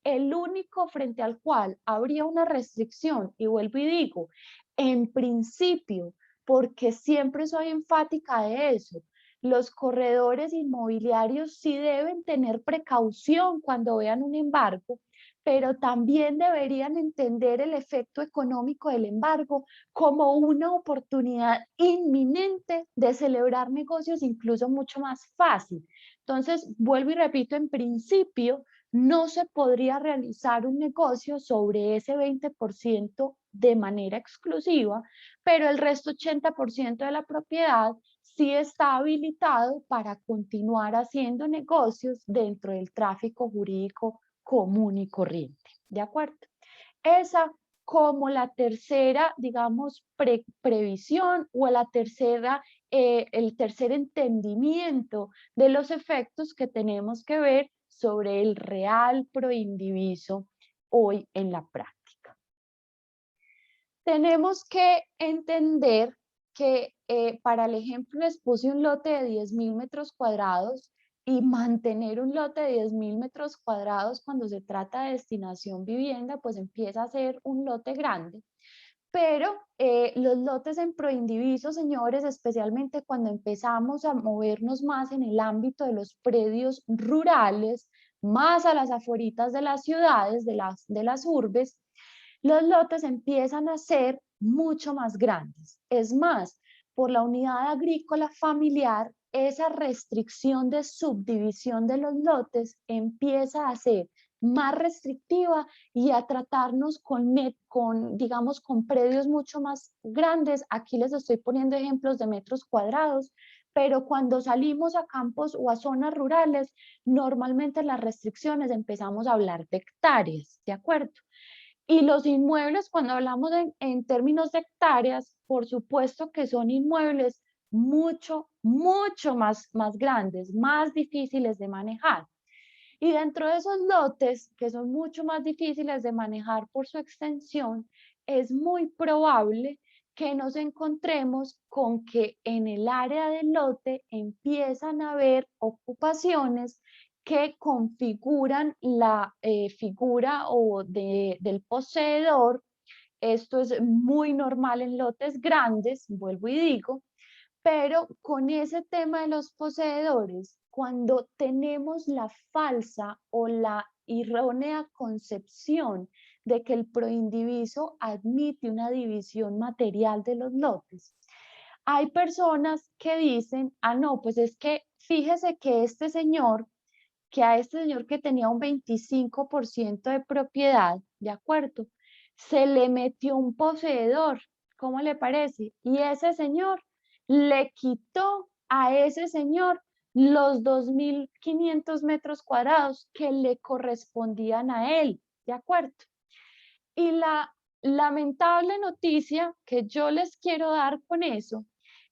El único frente al cual habría una restricción, y vuelvo y digo, en principio, porque siempre soy enfática de eso, los corredores inmobiliarios sí deben tener precaución cuando vean un embargo, pero también deberían entender el efecto económico del embargo como una oportunidad inminente de celebrar negocios incluso mucho más fácil. Entonces, vuelvo y repito, en principio no se podría realizar un negocio sobre ese 20% de manera exclusiva, pero el resto 80% de la propiedad sí está habilitado para continuar haciendo negocios dentro del tráfico jurídico común y corriente. ¿De acuerdo? Esa como la tercera, digamos, previsión o la tercera, el tercer entendimiento de los efectos que tenemos que ver sobre el real proindiviso hoy en la práctica. Tenemos que entender que para el ejemplo les puse un lote de 10.000 metros cuadrados y mantener un lote de 10.000 metros cuadrados cuando se trata de destinación vivienda, pues empieza a ser un lote grande. Pero los lotes en proindiviso, señores, especialmente cuando empezamos a movernos más en el ámbito de los predios rurales, más a las aforitas de las ciudades, de las urbes, los lotes empiezan a ser mucho más grandes. Es más, por la unidad agrícola familiar, esa restricción de subdivisión de los lotes empieza a ser más restrictiva y a tratarnos digamos, con predios mucho más grandes. Aquí les estoy poniendo ejemplos de metros cuadrados, pero cuando salimos a campos o a zonas rurales, normalmente las restricciones empezamos a hablar de hectáreas, ¿de acuerdo? Y los inmuebles, cuando hablamos en términos de hectáreas, por supuesto que son inmuebles mucho más grandes, más difíciles de manejar. Y dentro de esos lotes, que son mucho más difíciles de manejar por su extensión, es muy probable que nos encontremos con que en el área del lote empiezan a haber ocupaciones que configuran la figura del poseedor. Esto es muy normal en lotes grandes, vuelvo y digo, pero con ese tema de los poseedores, cuando tenemos la falsa o la errónea concepción de que el proindiviso admite una división material de los lotes, hay personas que dicen, ah, no, pues es que fíjese que a este señor que tenía un 25% de propiedad, ¿de acuerdo? Se le metió un poseedor, ¿cómo le parece? Y ese señor le quitó a ese señor los 2.500 metros cuadrados que le correspondían a él, ¿de acuerdo? Y la lamentable noticia que yo les quiero dar con eso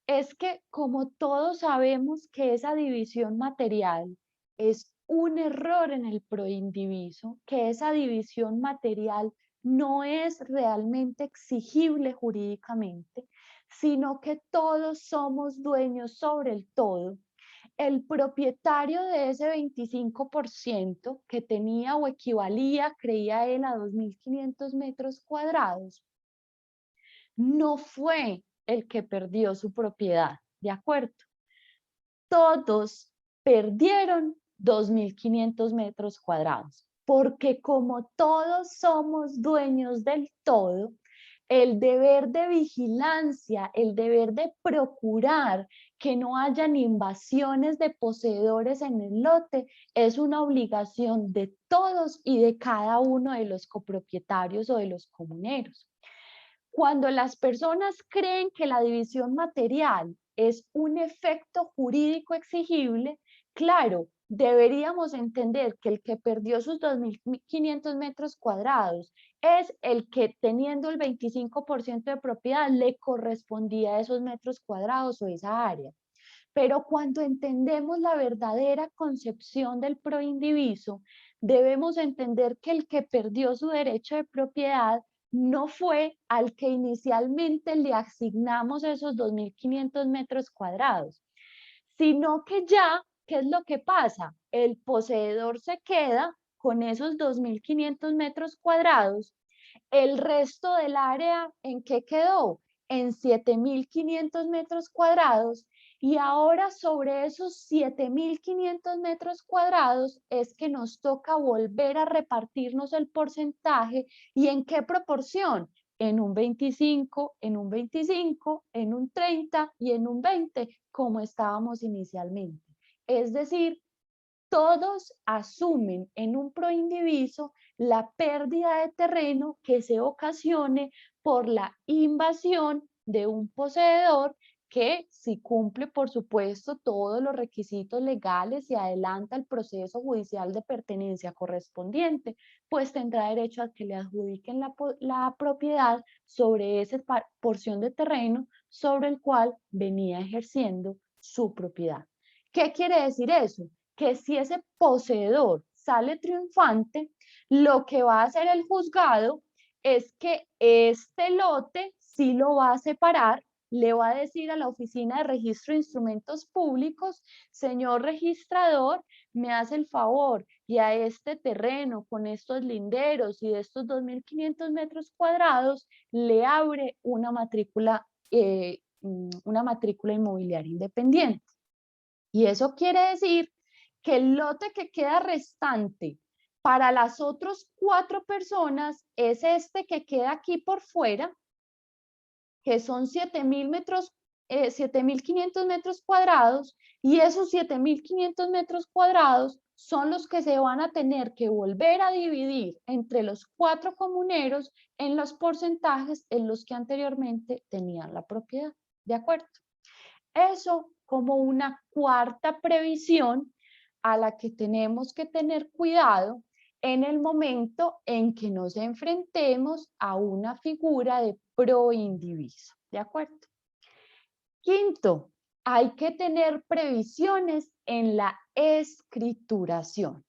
es que como todos sabemos que esa división material es un error en el proindiviso, que esa división material no es realmente exigible jurídicamente, sino que todos somos dueños sobre el todo. El propietario de ese 25% que tenía o equivalía, creía él, a 2.500 metros cuadrados, no fue el que perdió su propiedad. ¿de acuerdo? Todos perdieron 2.500 metros cuadrados, porque como todos somos dueños del todo, el deber de vigilancia, el deber de procurar que no hayan invasiones de poseedores en el lote es una obligación de todos y de cada uno de los copropietarios o de los comuneros. Cuando las personas creen que la división material es un efecto jurídico exigible, claro, deberíamos entender que el que perdió sus 2.500 metros cuadrados es el que, teniendo el 25% de propiedad, le correspondía esos metros cuadrados o esa área. Pero cuando entendemos la verdadera concepción del proindiviso, debemos entender que el que perdió su derecho de propiedad no fue al que inicialmente le asignamos esos 2.500 metros cuadrados, sino que ya, ¿qué es lo que pasa? El poseedor se queda con esos 2.500 metros cuadrados. El resto del área, ¿en qué quedó? En 7.500 metros cuadrados. Y ahora sobre esos 7.500 metros cuadrados es que nos toca volver a repartirnos el porcentaje. ¿Y en qué proporción? En un 25, en un 25, en un 30 y en un 20, como estábamos inicialmente. Es decir, todos asumen en un proindiviso la pérdida de terreno que se ocasione por la invasión de un poseedor que, si cumple, por supuesto, todos los requisitos legales y adelanta el proceso judicial de pertenencia correspondiente, pues tendrá derecho a que le adjudiquen la propiedad sobre esa porción de terreno sobre el cual venía ejerciendo su propiedad. ¿Qué quiere decir eso? Que si ese poseedor sale triunfante, lo que va a hacer el juzgado es que este lote sí lo va a separar, le va a decir a la Oficina de Registro de Instrumentos Públicos: señor registrador, me hace el favor y a este terreno con estos linderos y de estos 2.500 metros cuadrados le abre una matrícula inmobiliaria independiente. Y eso quiere decir que el lote que queda restante para las otras 4 personas es este que queda aquí por fuera, que son 7.500 metros cuadrados, y esos 7.500 metros cuadrados son los que se van a tener que volver a dividir entre los 4 comuneros en los porcentajes en los que anteriormente tenían la propiedad. ¿De acuerdo? Eso como una cuarta previsión a la que tenemos que tener cuidado en el momento en que nos enfrentemos a una figura de proindiviso. ¿De acuerdo? Quinto, hay que tener previsiones en la escrituración.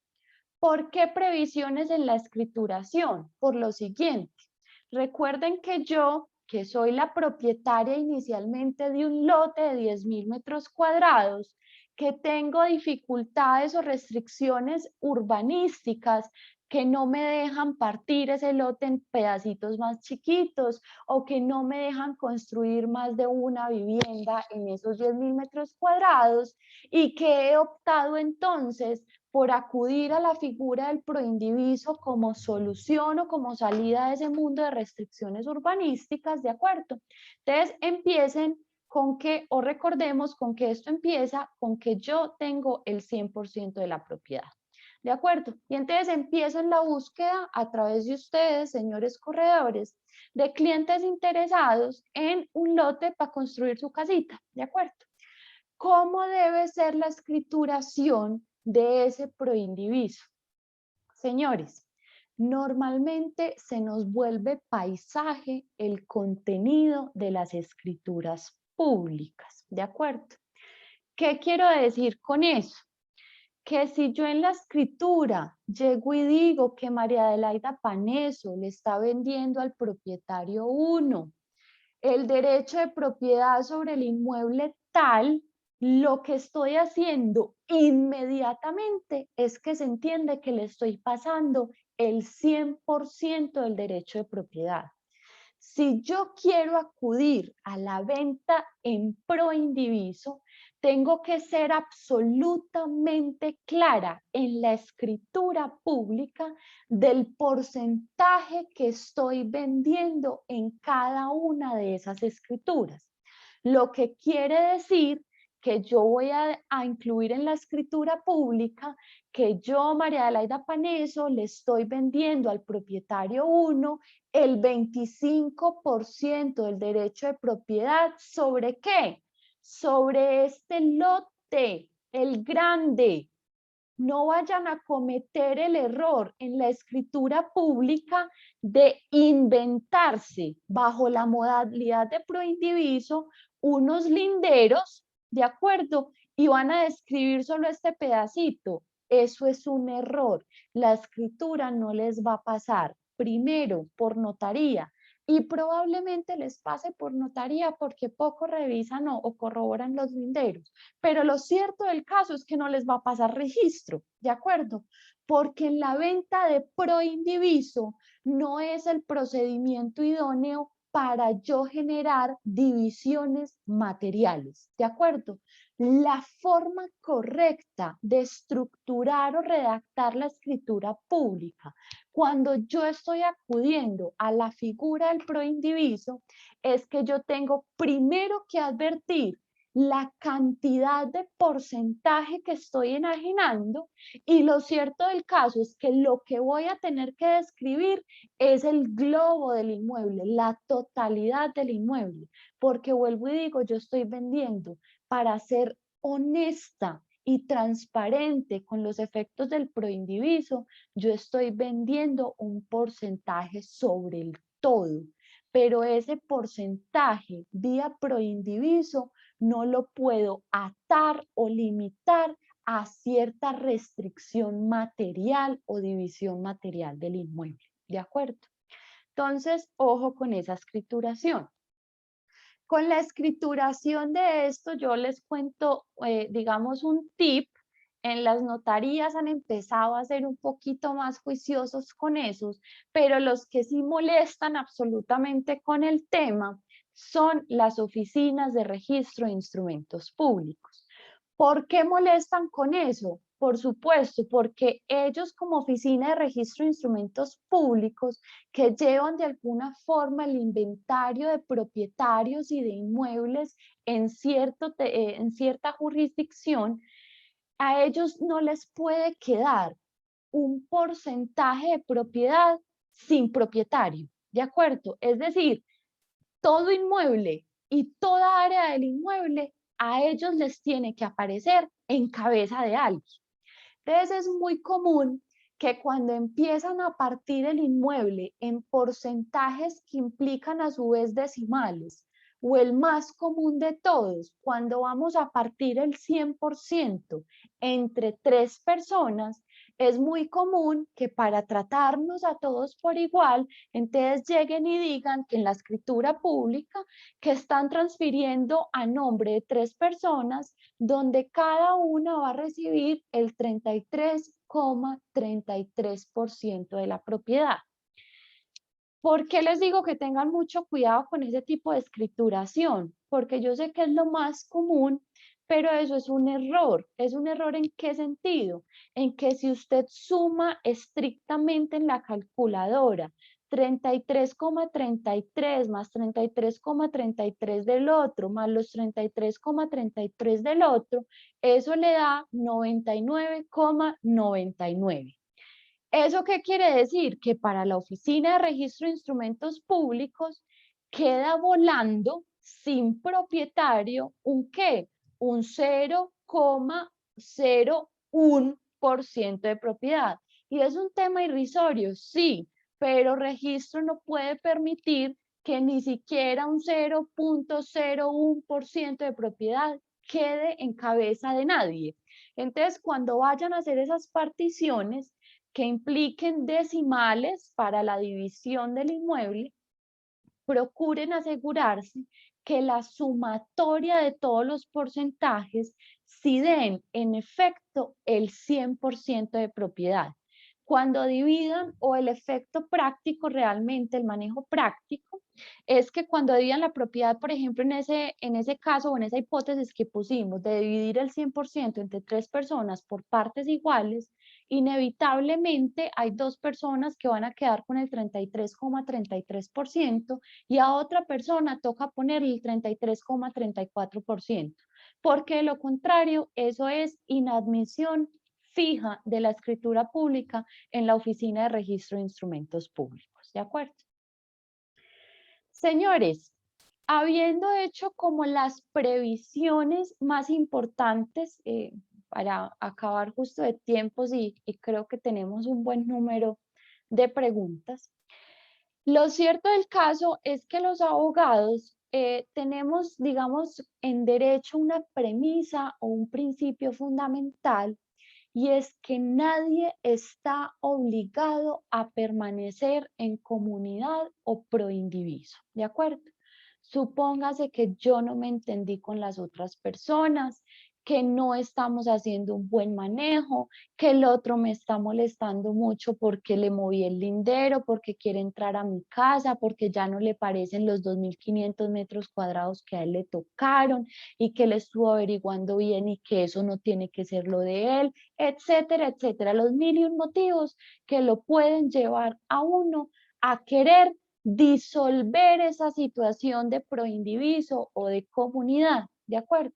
¿Por qué previsiones en la escrituración? Por lo siguiente. Recuerden que yo, que soy la propietaria inicialmente de un lote de 10.000 metros cuadrados, que tengo dificultades o restricciones urbanísticas que no me dejan partir ese lote en pedacitos más chiquitos o que no me dejan construir más de una vivienda en esos 10.000 metros cuadrados, y que he optado entonces por acudir a la figura del proindiviso como solución o como salida de ese mundo de restricciones urbanísticas, ¿de acuerdo? Entonces empiecen con que, o recordemos con que esto empieza con que yo tengo el 100% de la propiedad, ¿de acuerdo? Y entonces empiezo en la búsqueda a través de ustedes, señores corredores, de clientes interesados en un lote para construir su casita, ¿de acuerdo? ¿Cómo debe ser la escrituración de ese proindiviso? Señores, normalmente se nos vuelve paisaje el contenido de las escrituras públicas, ¿de acuerdo? ¿Qué quiero decir con eso? Que si yo en la escritura llego y digo que María Adelaida Paneso le está vendiendo al propietario 1 el derecho de propiedad sobre el inmueble tal, lo que estoy haciendo inmediatamente es que se entiende que le estoy pasando el 100% del derecho de propiedad. Si yo quiero acudir a la venta en pro indiviso, tengo que ser absolutamente clara en la escritura pública del porcentaje que estoy vendiendo en cada una de esas escrituras. Lo que quiere decir que yo voy a incluir en la escritura pública que yo, María Adelaida Paneso, le estoy vendiendo al propietario 1 el 25% del derecho de propiedad. ¿Sobre qué? Sobre este lote, el grande. No vayan a cometer el error en la escritura pública de inventarse bajo la modalidad de proindiviso unos linderos, ¿de acuerdo? Y van a describir solo este pedacito. Eso es un error. La escritura no les va a pasar primero por notaría y probablemente les pase por notaría porque poco revisan o corroboran los linderos. Pero lo cierto del caso es que no les va a pasar registro, ¿de acuerdo? Porque en la venta de proindiviso no es el procedimiento idóneo para yo generar divisiones materiales, ¿de acuerdo? La forma correcta de estructurar o redactar la escritura pública cuando yo estoy acudiendo a la figura del proindiviso es que yo tengo primero que advertir la cantidad de porcentaje que estoy enajenando y lo cierto del caso es que lo que voy a tener que describir es el globo del inmueble, la totalidad del inmueble, porque vuelvo y digo, yo estoy vendiendo para ser honesta y transparente con los efectos del proindiviso, yo estoy vendiendo un porcentaje sobre el todo, pero ese porcentaje vía proindiviso no lo puedo atar o limitar a cierta restricción material o división material del inmueble, ¿de acuerdo? Entonces, ojo con esa escrituración. Con la escrituración de esto, yo les cuento, digamos, un tip. En las notarías han empezado a ser un poquito más juiciosos con esos, pero los que sí molestan absolutamente con el tema son las oficinas de registro de instrumentos públicos. ¿Por qué molestan con eso? Por supuesto, porque ellos como oficina de registro de instrumentos públicos que llevan de alguna forma el inventario de propietarios y de inmuebles en cierta jurisdicción, a ellos no les puede quedar un porcentaje de propiedad sin propietario, ¿de acuerdo? Es decir, todo inmueble y toda área del inmueble a ellos les tiene que aparecer en cabeza de alguien. Entonces es muy común que cuando empiezan a partir el inmueble en porcentajes que implican a su vez decimales, o el más común de todos, cuando vamos a partir el 100% entre 3 personas, es muy común que para tratarnos a todos por igual, entonces lleguen y digan que en la escritura pública que están transfiriendo a nombre de 3 personas, donde cada una va a recibir el 33,33% de la propiedad. ¿Por qué les digo que tengan mucho cuidado con ese tipo de escrituración? Porque yo sé que es lo más común, pero eso es un error. ¿Es un error en qué sentido? En que si usted suma estrictamente en la calculadora 33,33 más 33,33 del otro, más los 33,33 del otro, eso le da 99,99. ¿Eso qué quiere decir? Que para la Oficina de Registro de Instrumentos Públicos queda volando sin propietario un ¿qué? Un 0,01% de propiedad. Y es un tema irrisorio, sí, pero registro no puede permitir que ni siquiera un 0,01% de propiedad quede en cabeza de nadie. Entonces, cuando vayan a hacer esas particiones, que impliquen decimales para la división del inmueble, procuren asegurarse que la sumatoria de todos los porcentajes sí den en efecto el 100% de propiedad. Cuando dividan, o el efecto práctico realmente, el manejo práctico, es que cuando dividan la propiedad, por ejemplo, en ese caso o en esa hipótesis que pusimos de dividir el 100% entre 3 personas por partes iguales, inevitablemente hay 2 personas que van a quedar con el 33,33% y a otra persona toca ponerle el 33,34%, porque de lo contrario, eso es inadmisión fija de la escritura pública en la Oficina de Registro de Instrumentos Públicos. ¿De acuerdo? Señores, habiendo hecho como las previsiones más importantes para acabar justo de tiempos y creo que tenemos un buen número de preguntas, lo cierto del caso es que los abogados tenemos, digamos, en derecho una premisa o un principio fundamental, y es que nadie está obligado a permanecer en comunidad o proindiviso, ¿de acuerdo? Supóngase que yo no me entendí con las otras personas, que no estamos haciendo un buen manejo, que el otro me está molestando mucho porque le moví el lindero, porque quiere entrar a mi casa, porque ya no le parecen los 2.500 metros cuadrados que a él le tocaron y que le estuvo averiguando bien y que eso no tiene que ser lo de él, etcétera, etcétera. Los mil y un motivos que lo pueden llevar a uno a querer disolver esa situación de proindiviso o de comunidad, ¿de acuerdo?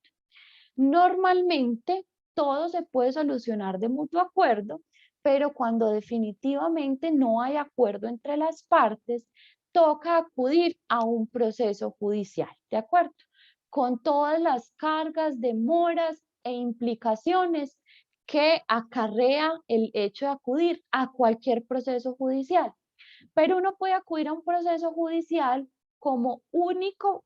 Normalmente todo se puede solucionar de mutuo acuerdo, pero cuando definitivamente no hay acuerdo entre las partes, toca acudir a un proceso judicial, ¿de acuerdo? Con todas las cargas, demoras e implicaciones que acarrea el hecho de acudir a cualquier proceso judicial. Pero uno puede acudir a un proceso judicial como único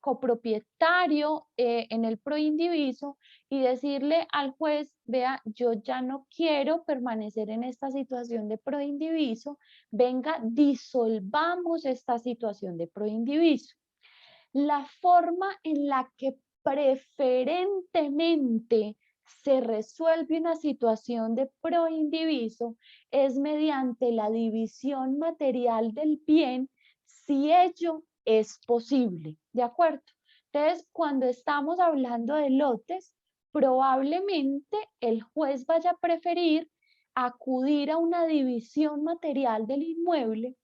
copropietario en el proindiviso y decirle al juez, vea, yo ya no quiero permanecer en esta situación de proindiviso, venga, disolvamos esta situación de proindiviso. La forma en la que preferentemente se resuelve una situación de proindiviso es mediante la división material del bien, si ello es posible, ¿de acuerdo? Entonces, cuando estamos hablando de lotes, probablemente el juez vaya a preferir acudir a una división material del inmueble,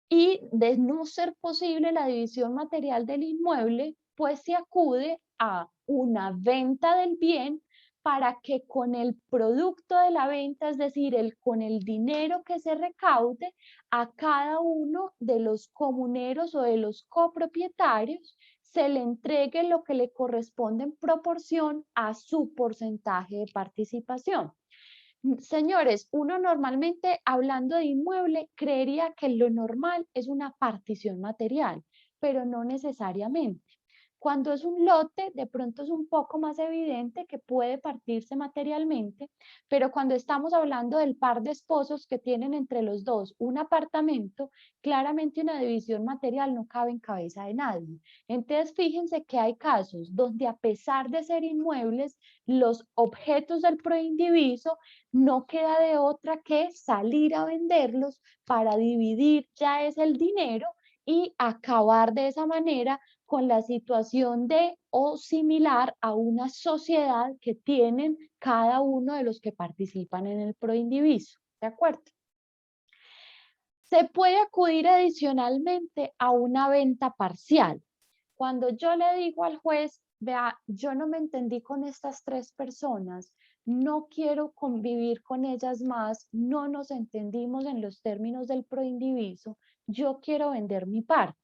y de no ser posible la división material del inmueble, pues se acude a una venta del bien para que con el producto de la venta, es decir, con el dinero que se recaude, a cada uno de los comuneros o de los copropietarios se le entregue lo que le corresponde en proporción a su porcentaje de participación. Señores, uno normalmente hablando de inmueble creería que lo normal es una partición material, pero no necesariamente. Cuando es un lote, de pronto es un poco más evidente que puede partirse materialmente, pero cuando estamos hablando del par de esposos que tienen entre los dos un apartamento, claramente una división material no cabe en cabeza de nadie. Entonces, fíjense que hay casos donde a pesar de ser inmuebles, los objetos del proindiviso no queda de otra que salir a venderlos para dividir ya es el dinero y acabar de esa manera con la situación de o similar a una sociedad que tienen cada uno de los que participan en el proindiviso. ¿De acuerdo? Se puede acudir adicionalmente a una venta parcial. Cuando yo le digo al juez, vea, yo no me entendí con estas 3 personas, no quiero convivir con ellas más, no nos entendimos en los términos del proindiviso, yo quiero vender mi parte.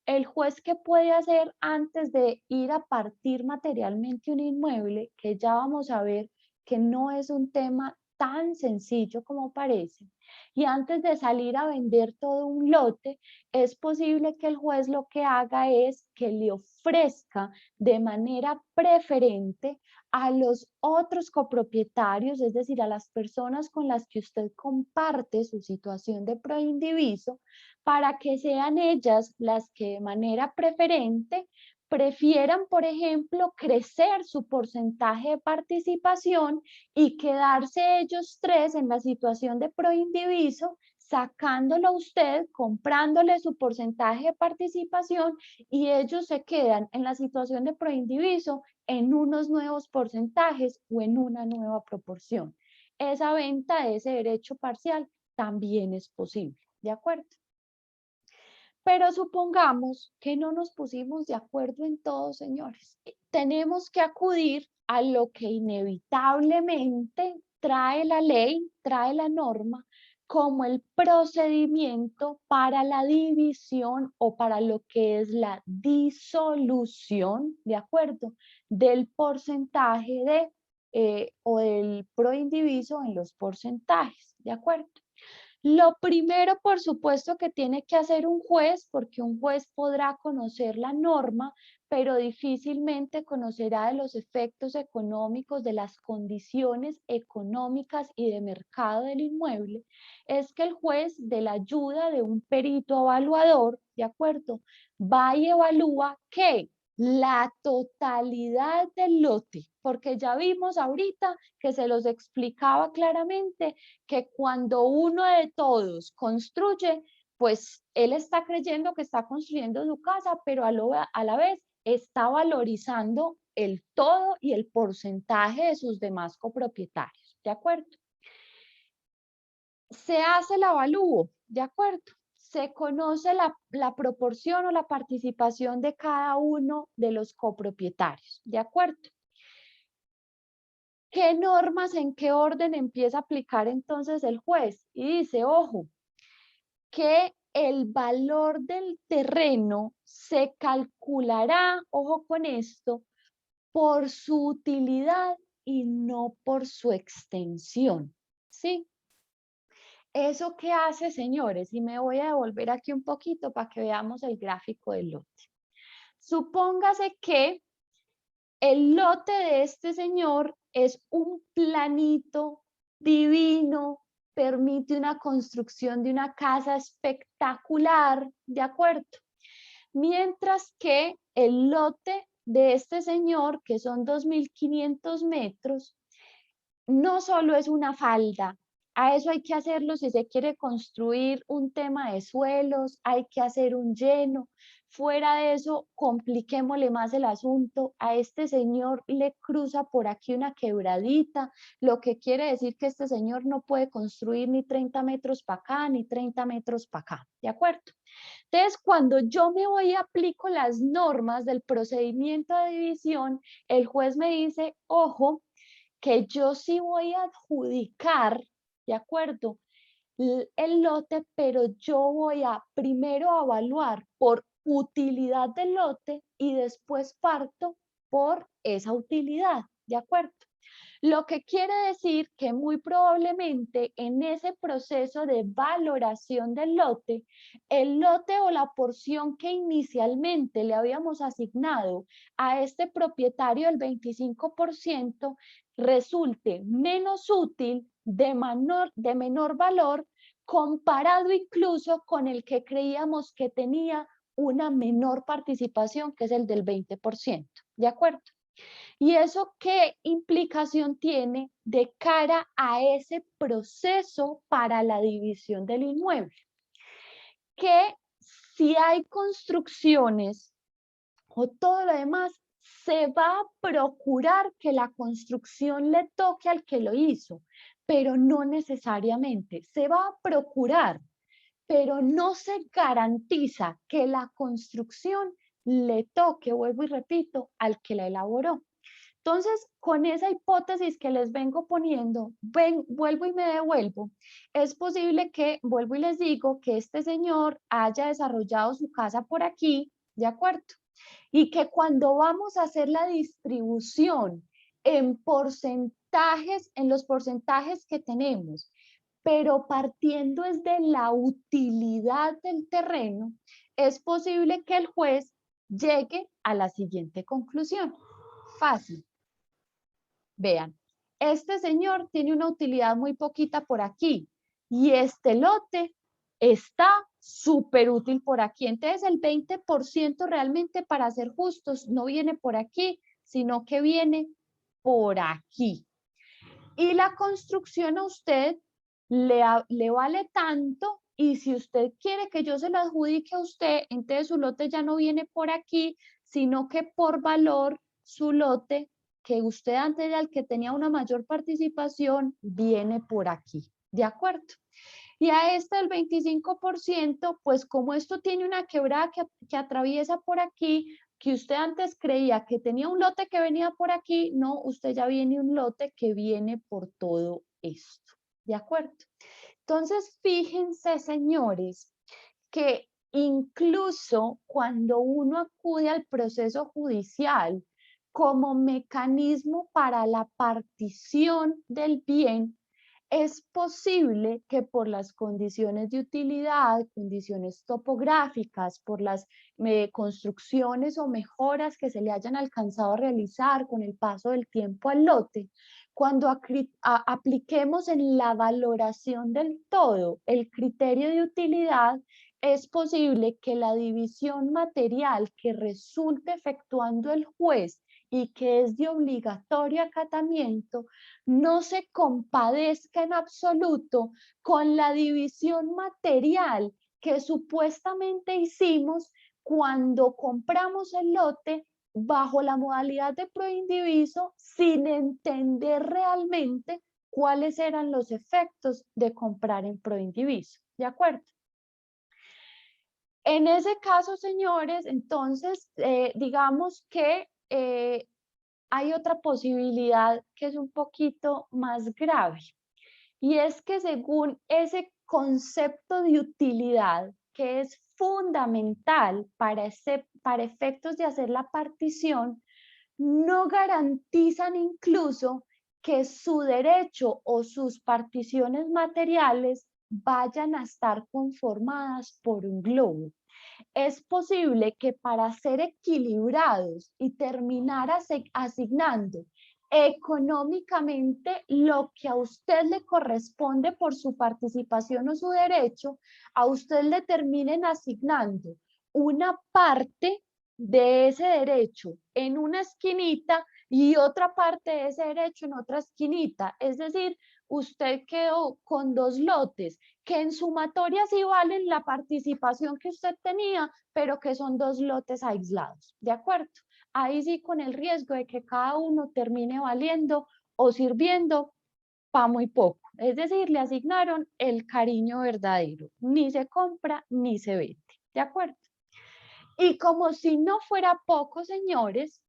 El juez, ¿qué puede hacer antes de ir a partir materialmente un inmueble? Que ya vamos a ver que no es un tema tan sencillo como parece. Y antes de salir a vender todo un lote, es posible que el juez lo que haga es que le ofrezca de manera preferente a los otros copropietarios, es decir, a las personas con las que usted comparte su situación de proindiviso, para que sean ellas las que de manera preferente prefieran, por ejemplo, crecer su porcentaje de participación y quedarse ellos tres en la situación de proindiviso, sacándolo a usted, comprándole su porcentaje de participación y ellos se quedan en la situación de proindiviso en unos nuevos porcentajes o en una nueva proporción. Esa venta de ese derecho parcial también es posible, ¿de acuerdo? Pero supongamos que no nos pusimos de acuerdo en todo, señores. Tenemos que acudir a lo que inevitablemente trae la ley, trae la norma, como el procedimiento para la división o para lo que es la disolución, ¿de acuerdo? Del porcentaje o del proindiviso en los porcentajes, ¿de acuerdo? Lo primero, por supuesto, que tiene que hacer un juez, porque un juez podrá conocer la norma, pero difícilmente conocerá de los efectos económicos, de las condiciones económicas y de mercado del inmueble, es que el juez, de la ayuda de un perito evaluador, ¿de acuerdo? Va y evalúa que la totalidad del lote, porque ya vimos ahorita que se los explicaba claramente que cuando uno de todos construye, pues él está creyendo que está construyendo su casa, pero a la vez está valorizando el todo y el porcentaje de sus demás copropietarios, ¿de acuerdo? Se hace el avalúo, ¿de acuerdo? Se conoce la proporción o la participación de cada uno de los copropietarios, ¿de acuerdo? ¿Qué normas, en qué orden empieza a aplicar entonces el juez? Y dice, ojo, que el valor del terreno se calculará, ojo con esto, por su utilidad y no por su extensión, ¿sí? ¿Eso qué hace, señores? Y me voy a devolver aquí un poquito para que veamos el gráfico del lote. Supóngase que el lote de este señor es un planito divino, permite una construcción de una casa espectacular, ¿de acuerdo? Mientras que el lote de este señor, que son 2.500 metros, no solo es una falda, a eso hay que hacerlo si se quiere construir un tema de suelos, hay que hacer un lleno. Fuera de eso, compliquémosle más el asunto. A este señor le cruza por aquí una quebradita, lo que quiere decir que este señor no puede construir ni 30 metros para acá, ni 30 metros para acá, ¿de acuerdo? Entonces, cuando yo me voy y aplico las normas del procedimiento de división, el juez me dice, ojo, que yo sí voy a adjudicar, ¿de acuerdo? El lote, pero yo voy a primero evaluar por utilidad del lote y después parto por esa utilidad, ¿de acuerdo? Lo que quiere decir que muy probablemente en ese proceso de valoración del lote, el lote o la porción que inicialmente le habíamos asignado a este propietario del 25% resulte menos útil, de menor valor, comparado incluso con el que creíamos que tenía una menor participación, que es el del 20%, ¿de acuerdo? ¿Y eso qué implicación tiene de cara a ese proceso para la división del inmueble? Que si hay construcciones o todo lo demás, se va a procurar que la construcción le toque al que lo hizo, pero no necesariamente. Se va a procurar, pero no se garantiza que la construcción le toque, vuelvo y repito, al que la elaboró. Entonces, con esa hipótesis que les vengo poniendo, vuelvo y me devuelvo, es posible que, vuelvo y les digo, que este señor haya desarrollado su casa por aquí, ¿de acuerdo? Y que cuando vamos a hacer la distribución en porcentajes, en los porcentajes que tenemos, pero partiendo es de la utilidad del terreno, es posible que el juez llegue a la siguiente conclusión. Fácil. Vean, este señor tiene una utilidad muy poquita por aquí y este lote está súper útil por aquí. Entonces el 20% realmente, para ser justos, no viene por aquí, sino que viene por aquí. Y la construcción a usted le vale tanto, y si usted quiere que yo se lo adjudique a usted, entonces su lote ya no viene por aquí, sino que por valor su lote, que usted antes era el que tenía una mayor participación, viene por aquí. ¿De acuerdo? Y a este del 25%, pues como esto tiene una quebrada que atraviesa por aquí, que usted antes creía que tenía un lote que venía por aquí, no, usted ya viene un lote que viene por todo esto. ¿De acuerdo? Entonces, fíjense, señores, que incluso cuando uno acude al proceso judicial como mecanismo para la partición del bien, es posible que por las condiciones de utilidad, condiciones topográficas, por las construcciones o mejoras que se le hayan alcanzado a realizar con el paso del tiempo al lote, cuando apliquemos en la valoración del todo el criterio de utilidad, es posible que la división material que resulte efectuando el juez y que es de obligatorio acatamiento, no se compadezca en absoluto con la división material que supuestamente hicimos cuando compramos el lote bajo la modalidad de proindiviso, sin entender realmente cuáles eran los efectos de comprar en proindiviso. ¿De acuerdo? En ese caso, señores, entonces, digamos que hay otra posibilidad que es un poquito más grave, y es que según ese concepto de utilidad, que es fundamental para efectos de hacer la partición, no garantizan incluso que su derecho o sus particiones materiales vayan a estar conformadas por un globo. Es posible que para ser equilibrados y terminar asignando económicamente lo que a usted le corresponde por su participación o su derecho, a usted le terminen asignando una parte de ese derecho en una esquinita y otra parte de ese derecho en otra esquinita. Es decir, usted quedó con dos lotes que en sumatoria sí valen la participación que usted tenía, pero que son dos lotes aislados. ¿De acuerdo? Ahí sí, con el riesgo de que cada uno termine valiendo o sirviendo para muy poco. Es decir, le asignaron el cariño verdadero. Ni se compra ni se vende. ¿De acuerdo? Y como si no fuera poco, señores,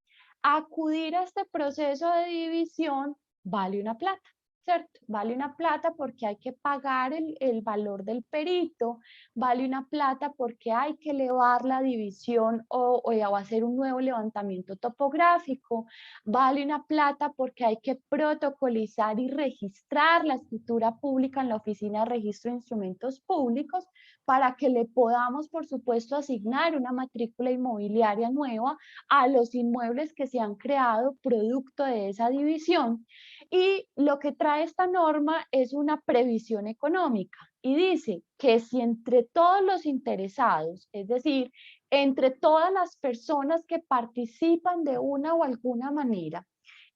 acudir a este proceso de división vale una plata, ¿cierto? Vale una plata porque hay que pagar el valor del perito, vale una plata porque hay que elevar la división o hacer un nuevo levantamiento topográfico, vale una plata porque hay que protocolizar y registrar la escritura pública en la Oficina de Registro de Instrumentos Públicos, para que le podamos, por supuesto, asignar una matrícula inmobiliaria nueva a los inmuebles que se han creado producto de esa división. Y lo que trae esta norma es una previsión económica y dice que si entre todos los interesados, es decir, entre todas las personas que participan de una o alguna manera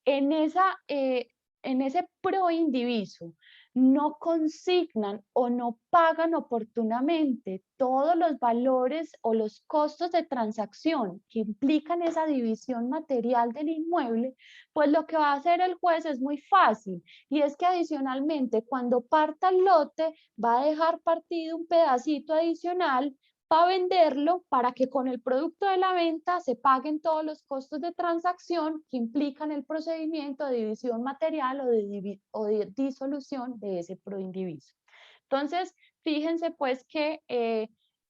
en ese proindiviso, no consignan o no pagan oportunamente todos los valores o los costos de transacción que implican esa división material del inmueble, pues lo que va a hacer el juez es muy fácil, y es que adicionalmente cuando parta el lote va a dejar partido un pedacito adicional para venderlo, para que con el producto de la venta se paguen todos los costos de transacción que implican el procedimiento de división material o de disolución de ese proindiviso. Entonces, fíjense pues que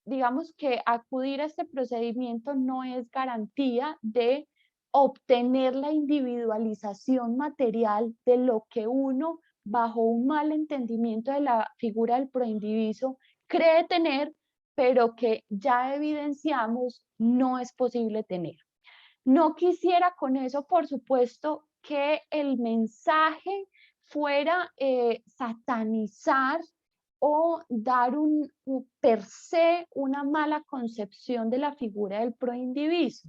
digamos que acudir a este procedimiento no es garantía de obtener la individualización material de lo que uno, bajo un mal entendimiento de la figura del proindiviso, cree tener, pero que ya evidenciamos no es posible tener. No quisiera con eso, por supuesto, que el mensaje fuera satanizar o dar per se una mala concepción de la figura del proindiviso.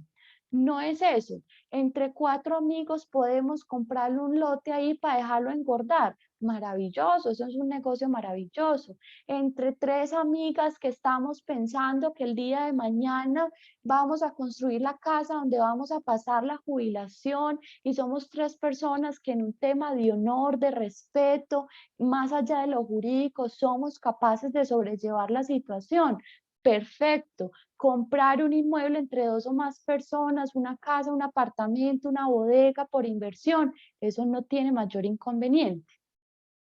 No es eso. Entre 4 amigos podemos comprarle un lote ahí para dejarlo engordar. Maravilloso, eso es un negocio maravilloso. Entre 3 amigas que estamos pensando que el día de mañana vamos a construir la casa donde vamos a pasar la jubilación y somos 3 personas que en un tema de honor, de respeto, más allá de lo jurídico, somos capaces de sobrellevar la situación. Perfecto. Comprar un inmueble entre 2 o más personas, una casa, un apartamento, una bodega por inversión, eso no tiene mayor inconveniente.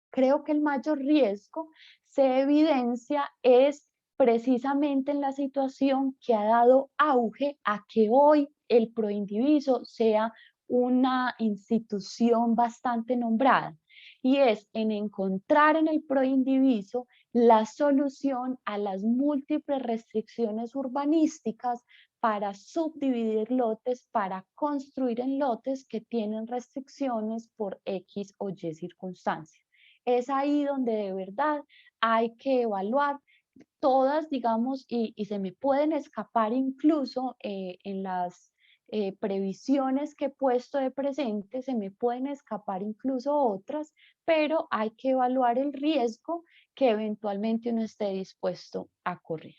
Creo que el mayor riesgo se evidencia es precisamente en la situación que ha dado auge a que hoy el proindiviso sea una institución bastante nombrada, y es en encontrar en el proindiviso la solución a las múltiples restricciones urbanísticas para subdividir lotes, para construir en lotes que tienen restricciones por X o Y circunstancias. Es ahí donde de verdad hay que evaluar todas, digamos, y se me pueden escapar incluso en las previsiones que he puesto de presente, se me pueden escapar incluso otras, pero hay que evaluar el riesgo que eventualmente uno esté dispuesto a correr.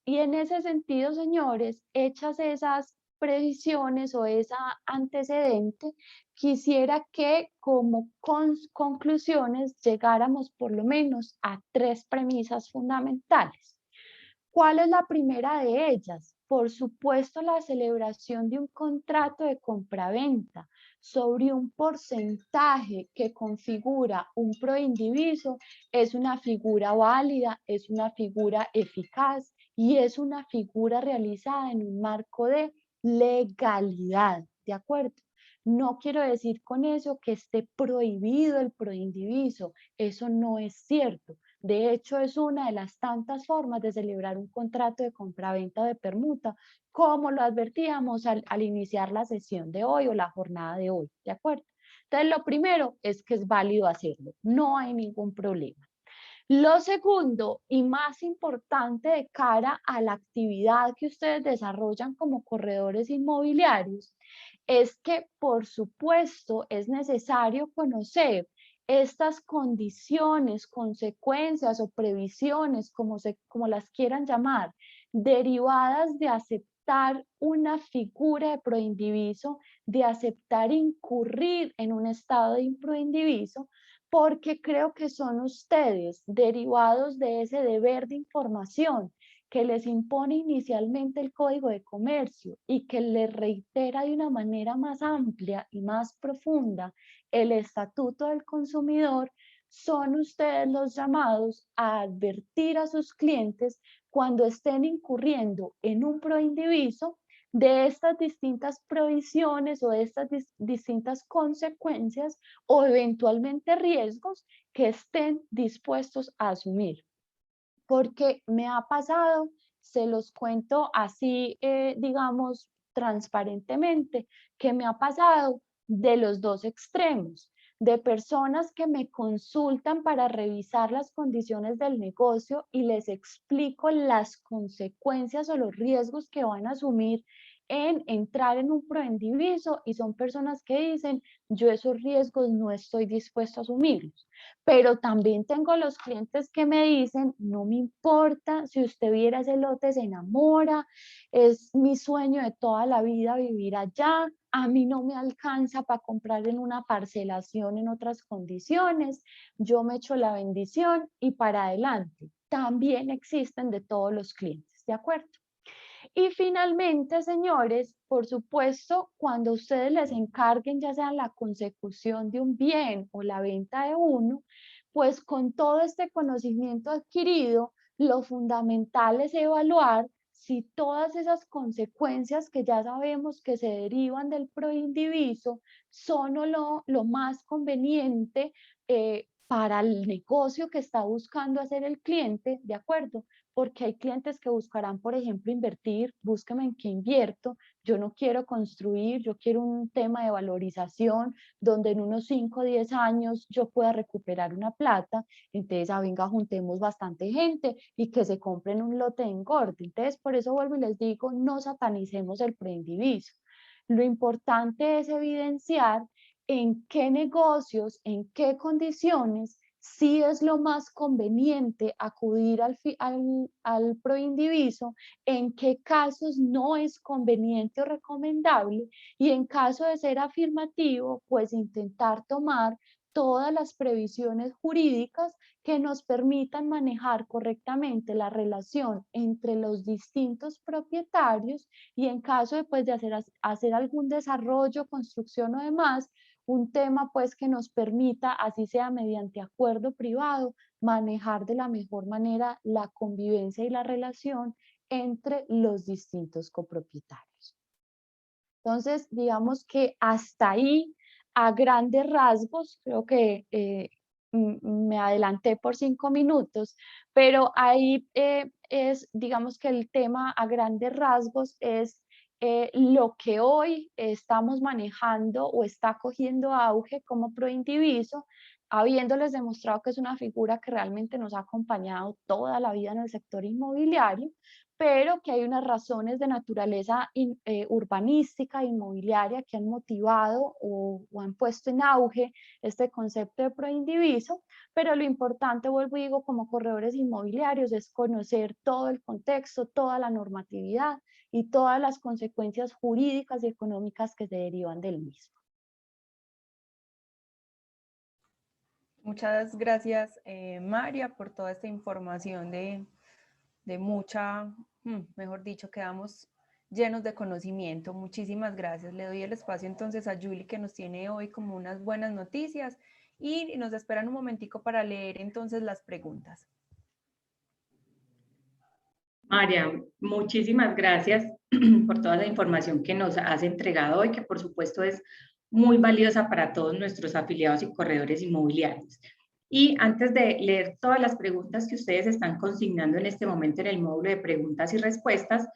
Y en ese sentido, señores, hechas esas previsiones o esa antecedente, quisiera que como conclusiones llegáramos por lo menos a 3 premisas fundamentales. ¿Cuál es la primera de ellas? Por supuesto, la celebración de un contrato de compraventa sobre un porcentaje que configura un proindiviso es una figura válida, es una figura eficaz y es una figura realizada en un marco de legalidad, ¿de acuerdo? No quiero decir con eso que esté prohibido el proindiviso, eso no es cierto. De hecho, es una de las tantas formas de celebrar un contrato de compraventa o de permuta, como lo advertíamos al iniciar la sesión de hoy o la jornada de hoy, ¿de acuerdo? Entonces, lo primero es que es válido hacerlo, no hay ningún problema. Lo segundo y más importante de cara a la actividad que ustedes desarrollan como corredores inmobiliarios es que, por supuesto, es necesario conocer estas condiciones, consecuencias o previsiones, como las quieran llamar, derivadas de aceptar una figura de proindiviso, de aceptar incurrir en un estado de proindiviso, porque creo que son ustedes, derivados de ese deber de información que les impone inicialmente el Código de Comercio y que les reitera de una manera más amplia y más profunda el Estatuto del Consumidor, son ustedes los llamados a advertir a sus clientes cuando estén incurriendo en un proindiviso de estas distintas provisiones o de estas distintas consecuencias o eventualmente riesgos que estén dispuestos a asumir. Porque me ha pasado, se los cuento así, digamos, transparentemente, que me ha pasado de los 2 extremos, de personas que me consultan para revisar las condiciones del negocio y les explico las consecuencias o los riesgos que van a asumir en entrar en un proindiviso, y son personas que dicen, yo esos riesgos no estoy dispuesto a asumirlos. Pero también tengo los clientes que me dicen, no me importa, si usted viera ese lote se enamora, es mi sueño de toda la vida vivir allá, a mí no me alcanza para comprar en una parcelación en otras condiciones, yo me echo la bendición y para adelante. También existen de todos los clientes, ¿de acuerdo? Y finalmente, señores, por supuesto, cuando ustedes les encarguen ya sea la consecución de un bien o la venta de uno, pues con todo este conocimiento adquirido, lo fundamental es evaluar si todas esas consecuencias que ya sabemos que se derivan del proindiviso son o lo más conveniente para el negocio que está buscando hacer el cliente, ¿de acuerdo? Porque hay clientes que buscarán, por ejemplo, invertir, búsqueme en qué invierto, yo no quiero construir, yo quiero un tema de valorización donde en unos 5 o 10 años yo pueda recuperar una plata, entonces, venga, juntemos bastante gente y que se compren un lote de engorde. Entonces, por eso vuelvo y les digo, no satanicemos el preindiviso. Lo importante es evidenciar en qué negocios, en qué condiciones sí es lo más conveniente acudir al proindiviso, en qué casos no es conveniente o recomendable, y en caso de ser afirmativo, pues intentar tomar todas las previsiones jurídicas que nos permitan manejar correctamente la relación entre los distintos propietarios, y en caso de, pues, de hacer algún desarrollo, construcción o demás, un tema pues que nos permita, así sea mediante acuerdo privado, manejar de la mejor manera la convivencia y la relación entre los distintos copropietarios. Entonces, digamos que hasta ahí, a grandes rasgos, creo que me adelanté por 5 minutos, pero ahí es, digamos que el tema a grandes rasgos es lo que hoy estamos manejando o está cogiendo auge como proindiviso, habiéndoles demostrado que es una figura que realmente nos ha acompañado toda la vida en el sector inmobiliario, pero que hay unas razones de naturaleza urbanística, inmobiliaria, que han motivado o han puesto en auge este concepto de proindiviso, pero lo importante, vuelvo y digo, como corredores inmobiliarios, es conocer todo el contexto, toda la normatividad y todas las consecuencias jurídicas y económicas que se derivan del mismo. Muchas gracias, María, por toda esta información de mucha, mejor dicho, quedamos llenos de conocimiento. Muchísimas gracias. Le doy el espacio entonces a Julie, que nos tiene hoy como unas buenas noticias, y nos esperan un momentico para leer entonces las preguntas. María, muchísimas gracias por toda la información que nos has entregado hoy, que por supuesto es muy valiosa para todos nuestros afiliados y corredores inmobiliarios. Y antes de leer todas las preguntas que ustedes están consignando en este momento en el módulo de preguntas y respuestas,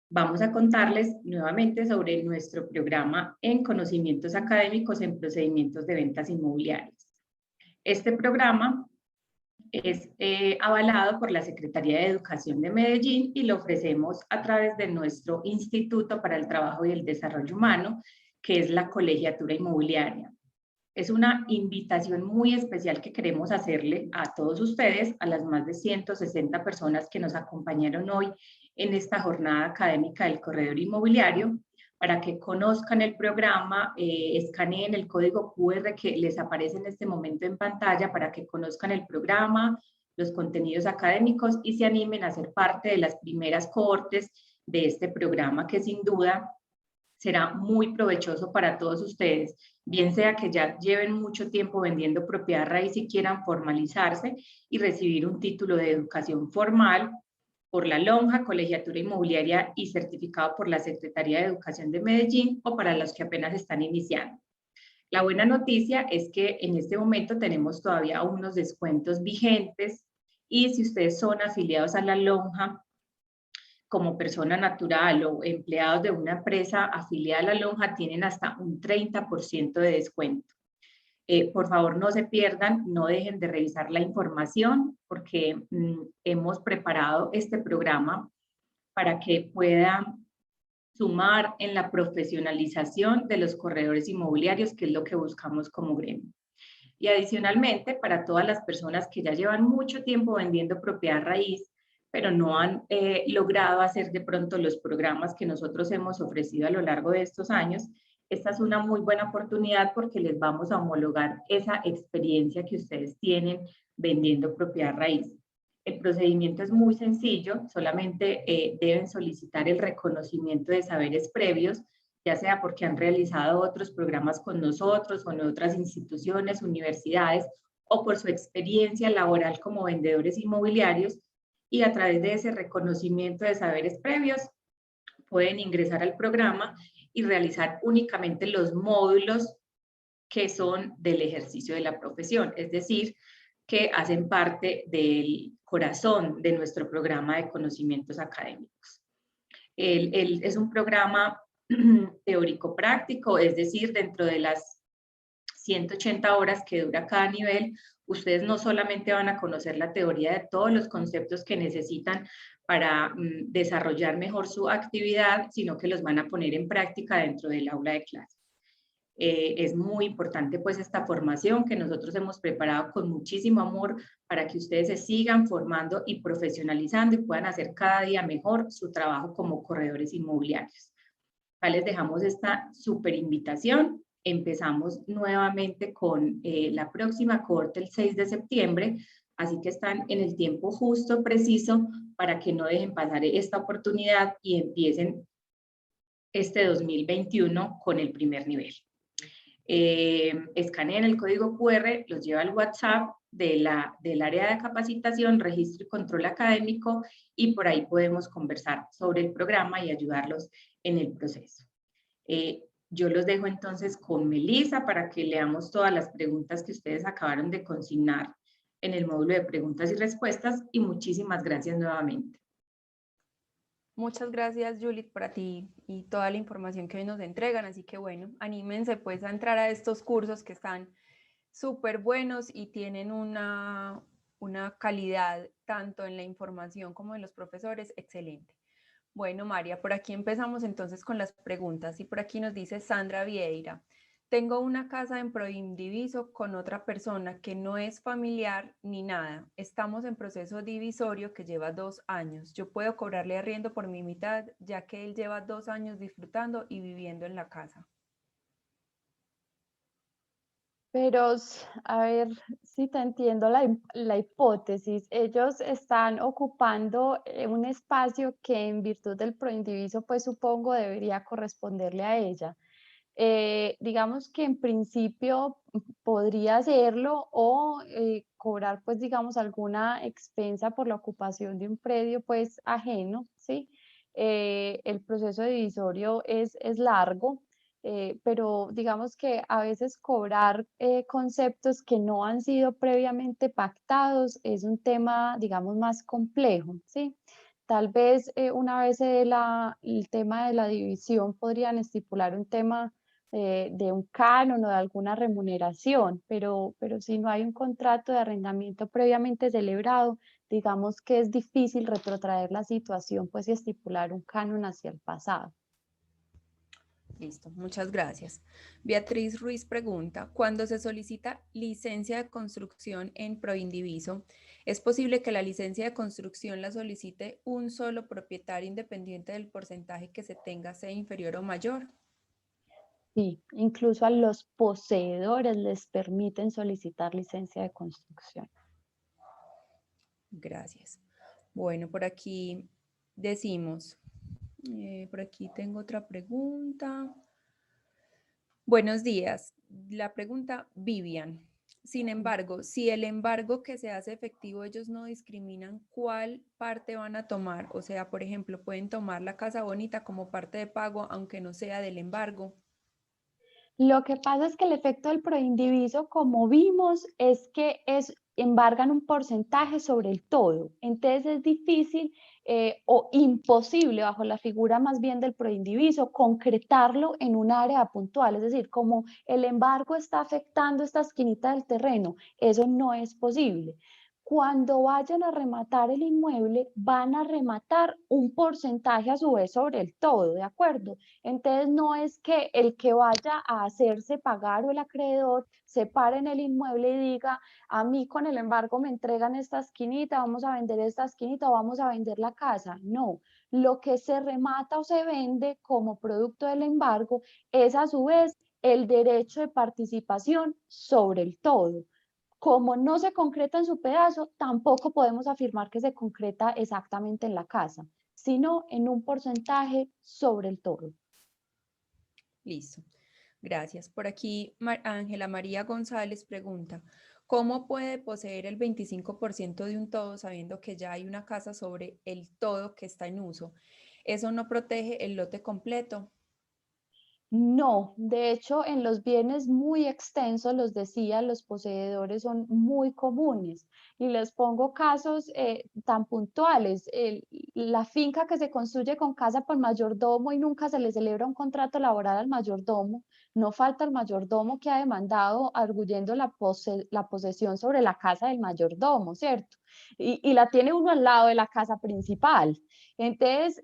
vamos a contarles nuevamente sobre nuestro programa en conocimientos académicos en procedimientos de ventas inmobiliarias. Este programa es avalado por la Secretaría de Educación de Medellín y lo ofrecemos a través de nuestro Instituto para el Trabajo y el Desarrollo Humano, que es la Colegiatura Inmobiliaria. Es una invitación muy especial que queremos hacerle a todos ustedes, a las más de 160 personas que nos acompañaron hoy en esta jornada académica del corredor inmobiliario, para que conozcan el programa, escaneen el código QR que les aparece en este momento en pantalla para que conozcan el programa, los contenidos académicos y se animen a ser parte de las primeras cohortes de este programa, que sin duda será muy provechoso para todos ustedes, bien sea que ya lleven mucho tiempo vendiendo propiedad raíz y quieran formalizarse y recibir un título de educación formal por la Lonja, Colegiatura Inmobiliaria y certificado por la Secretaría de Educación de Medellín, o para los que apenas están iniciando. La buena noticia es que en este momento tenemos todavía unos descuentos vigentes, y si ustedes son afiliados a la Lonja como persona natural o empleados de una empresa afiliada a la Lonja, tienen hasta un 30% de descuento. Por favor, no se pierdan, no dejen de revisar la información, porque hemos preparado este programa para que puedan sumar en la profesionalización de los corredores inmobiliarios, que es lo que buscamos como gremio. Y adicionalmente, para todas las personas que ya llevan mucho tiempo vendiendo propiedad raíz, pero no han logrado hacer de pronto los programas que nosotros hemos ofrecido a lo largo de estos años, esta es una muy buena oportunidad, porque les vamos a homologar esa experiencia que ustedes tienen vendiendo propiedad raíz. El procedimiento es muy sencillo, solamente deben solicitar el reconocimiento de saberes previos, ya sea porque han realizado otros programas con nosotros o en otras instituciones, universidades, o por su experiencia laboral como vendedores inmobiliarios, y a través de ese reconocimiento de saberes previos pueden ingresar al programa y realizar únicamente los módulos que son del ejercicio de la profesión, es decir, que hacen parte del corazón de nuestro programa de conocimientos académicos. Es un programa teórico-práctico, es decir, dentro de las 180 horas que dura cada nivel, ustedes no solamente van a conocer la teoría de todos los conceptos que necesitan para desarrollar mejor su actividad, sino que los van a poner en práctica dentro del aula de clase. Es muy importante pues esta formación que nosotros hemos preparado con muchísimo amor para que ustedes se sigan formando y profesionalizando y puedan hacer cada día mejor su trabajo como corredores inmobiliarios. Acá les dejamos esta súper invitación. Empezamos nuevamente con la próxima cohorte el 6 de septiembre, así que están en el tiempo justo, preciso, para que no dejen pasar esta oportunidad y empiecen este 2021 con el primer nivel. Escaneen el código QR, los lleva al WhatsApp del área de capacitación, registro y control académico, y por ahí podemos conversar sobre el programa y ayudarlos en el proceso. Yo los dejo entonces con Melissa para que leamos todas las preguntas que ustedes acabaron de consignar en el módulo de preguntas y respuestas, y muchísimas gracias nuevamente. Muchas gracias, Juliet, para ti y toda la información que hoy nos entregan. Así que bueno, anímense pues a entrar a estos cursos que están súper buenos y tienen una calidad tanto en la información como en los profesores excelente. Bueno, María, por aquí empezamos entonces con las preguntas y por aquí nos dice Sandra Vieira. Tengo una casa en Proindiviso con otra persona que no es familiar ni nada. Estamos en proceso divisorio que lleva 2 años. Yo puedo cobrarle arriendo por mi mitad, ya que él lleva 2 años disfrutando y viviendo en la casa. Pero, a ver si te entiendo la hipótesis. Ellos están ocupando un espacio que en virtud del proindiviso, pues supongo debería corresponderle a ella. Digamos que en principio podría hacerlo o cobrar, pues digamos, alguna expensa por la ocupación de un predio, pues ajeno, ¿sí? El proceso divisorio es largo, pero digamos que a veces cobrar conceptos que no han sido previamente pactados es un tema, digamos, más complejo, ¿sí? Tal vez una vez se dé el tema de la división, podrían estipular un tema de un canon o de alguna remuneración, pero si no hay un contrato de arrendamiento previamente celebrado, digamos que es difícil retrotraer la situación, pues y estipular un canon hacia el pasado. Listo, muchas gracias. Beatriz Ruiz pregunta, cuando se solicita licencia de construcción en Proindiviso, ¿es posible que la licencia de construcción la solicite un solo propietario independiente del porcentaje que se tenga sea inferior o mayor? Sí, incluso a los poseedores les permiten solicitar licencia de construcción. Gracias. Bueno, por aquí decimos, por aquí tengo otra pregunta. Buenos días. La pregunta, Vivian. Sin embargo, si el embargo que se hace efectivo, ellos no discriminan cuál parte van a tomar. O sea, por ejemplo, pueden tomar la casa bonita como parte de pago, aunque no sea del embargo. Lo que pasa es que el efecto del proindiviso, como vimos, es que embargan un porcentaje sobre el todo. Entonces es difícil o imposible, bajo la figura más bien del proindiviso, concretarlo en un área puntual. Es decir, como el embargo está afectando esta esquinita del terreno, eso no es posible. Cuando vayan a rematar el inmueble, van a rematar un porcentaje a su vez sobre el todo, ¿de acuerdo? Entonces no es que el que vaya a hacerse pagar o el acreedor se pare en el inmueble y diga, a mí con el embargo me entregan esta esquinita, vamos a vender esta esquinita o vamos a vender la casa. No, lo que se remata o se vende como producto del embargo es a su vez el derecho de participación sobre el todo. Como no se concreta en su pedazo, tampoco podemos afirmar que se concreta exactamente en la casa, sino en un porcentaje sobre el todo. Listo. Gracias. Por aquí, Ángela María González pregunta, ¿cómo puede poseer el 25% de un todo sabiendo que ya hay una casa sobre el todo que está en uso? ¿Eso no protege el lote completo? No, de hecho, en los bienes muy extensos, los decía, los poseedores son muy comunes. Y les pongo casos tan puntuales. La finca que se construye con casa por mayordomo y nunca se le celebra un contrato laboral al mayordomo, no falta el mayordomo que ha demandado arguyendo la posesión sobre la casa del mayordomo, ¿cierto? Y la tiene uno al lado de la casa principal. Entonces,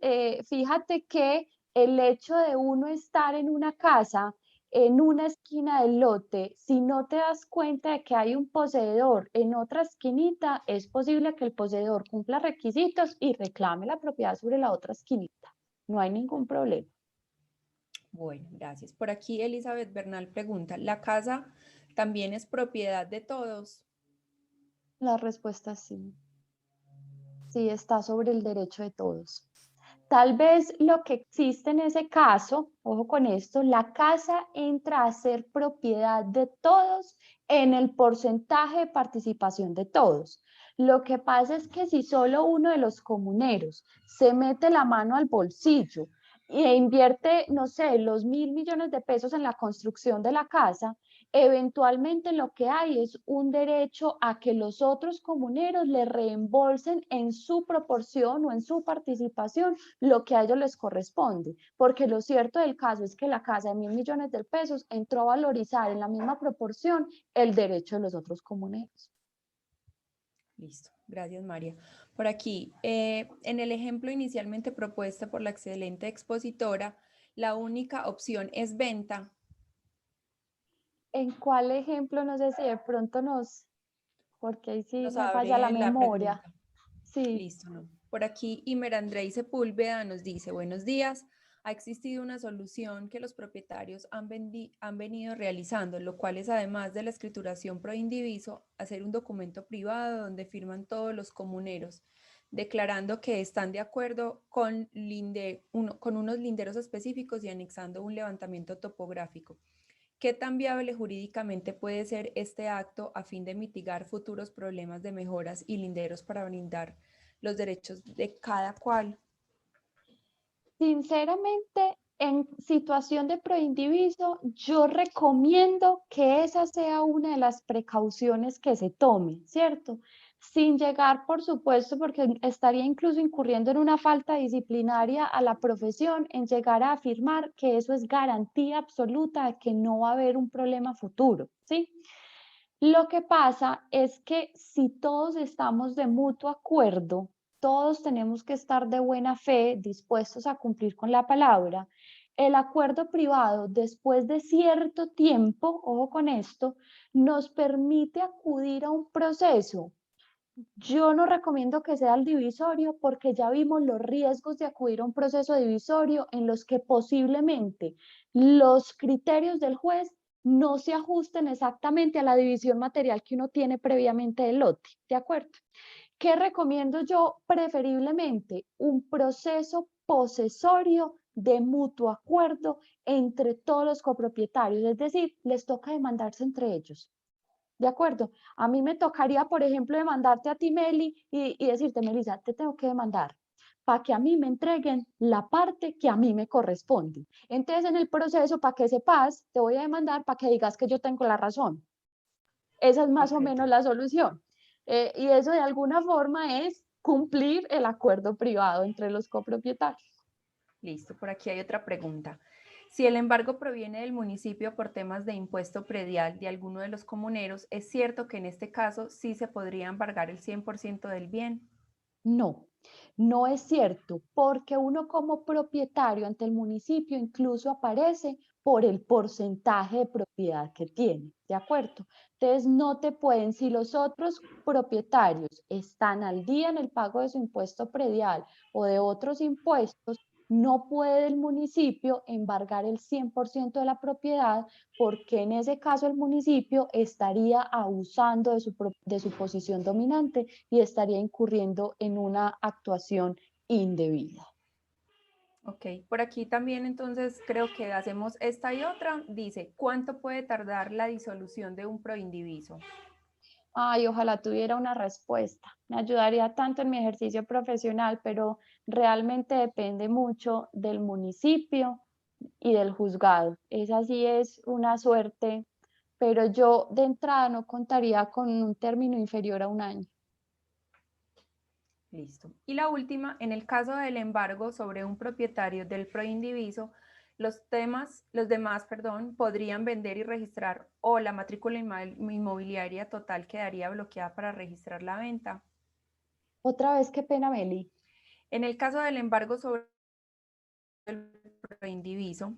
fíjate que el hecho de uno estar en una casa, en una esquina del lote, si no te das cuenta de que hay un poseedor en otra esquinita, es posible que el poseedor cumpla requisitos y reclame la propiedad sobre la otra esquinita. No hay ningún problema. Bueno, gracias. Por aquí Elizabeth Bernal pregunta, ¿la casa también es propiedad de todos? La respuesta es sí. Sí, está sobre el derecho de todos. Tal vez lo que existe en ese caso, ojo con esto, la casa entra a ser propiedad de todos en el porcentaje de participación de todos. Lo que pasa es que si solo uno de los comuneros se mete la mano al bolsillo e invierte, no sé, los 1.000 millones de pesos en la construcción de la casa, eventualmente lo que hay es un derecho a que los otros comuneros le reembolsen en su proporción o en su participación lo que a ellos les corresponde, porque lo cierto del caso es que la casa de 1.000 millones de pesos entró a valorizar en la misma proporción el derecho de los otros comuneros. Listo, gracias María. Por aquí, en el ejemplo inicialmente propuesto por la excelente expositora, la única opción es venta. ¿En cuál ejemplo? No sé si de pronto porque ahí sí Nos me falla la abre la memoria. pregunta. Sí. Listo, ¿no? Por aquí, Imer Andrei Sepúlveda nos dice, buenos días. Ha existido una solución que los propietarios han venido realizando, lo cual es además de la escrituración pro indiviso, hacer un documento privado donde firman todos los comuneros, declarando que están de acuerdo con unos linderos específicos y anexando un levantamiento topográfico. ¿Qué tan viable jurídicamente puede ser este acto a fin de mitigar futuros problemas de mejoras y linderos para brindar los derechos de cada cual? Sinceramente, en situación de proindiviso, yo recomiendo que esa sea una de las precauciones que se tome, ¿cierto? Sin llegar, por supuesto, porque estaría incluso incurriendo en una falta disciplinaria a la profesión, en llegar a afirmar que eso es garantía absoluta de que no va a haber un problema futuro, ¿sí? Lo que pasa es que si todos estamos de mutuo acuerdo, todos tenemos que estar de buena fe, dispuestos a cumplir con la palabra. El acuerdo privado, después de cierto tiempo, ojo con esto, nos permite acudir a un proceso. Yo no recomiendo que sea el divisorio porque ya vimos los riesgos de acudir a un proceso divisorio en los que posiblemente los criterios del juez no se ajusten exactamente a la división material que uno tiene previamente del lote, ¿de acuerdo? ¿Qué recomiendo yo? Preferiblemente un proceso posesorio de mutuo acuerdo entre todos los copropietarios, es decir, les toca demandarse entre ellos. ¿De acuerdo? A mí me tocaría, por ejemplo, demandarte a ti, Meli, y decirte, Melissa, te tengo que demandar para que a mí me entreguen la parte que a mí me corresponde. Entonces, en el proceso, para que sepas, te voy a demandar para que digas que yo tengo la razón. Esa es más o menos la solución. Y eso de alguna forma es cumplir el acuerdo privado entre los copropietarios. Listo, por aquí hay otra pregunta. Si el embargo proviene del municipio por temas de impuesto predial de alguno de los comuneros, ¿es cierto que en este caso sí se podría embargar el 100% del bien? No, no es cierto, porque uno como propietario ante el municipio incluso aparece por el porcentaje de propiedad que tiene, ¿de acuerdo? Entonces no te pueden, si los otros propietarios están al día en el pago de su impuesto predial o de otros impuestos, no puede el municipio embargar el 100% de la propiedad porque en ese caso el municipio estaría abusando de su posición dominante y estaría incurriendo en una actuación indebida. Ok, por aquí también entonces creo que hacemos esta y otra. Dice, ¿cuánto puede tardar la disolución de un proindiviso? Ay, ojalá tuviera una respuesta. Me ayudaría tanto en mi ejercicio profesional, pero realmente depende mucho del municipio, y del juzgado. Esa sí es una suerte, pero yo de entrada no contaría con un término inferior a un año. Listo. Y la última, en el caso del embargo sobre un propietario del proindiviso, los demás, podrían vender y registrar o la matrícula inmobiliaria total quedaría bloqueada para registrar la venta. Otra vez, qué pena, Meli. En el caso del embargo sobre el proindiviso,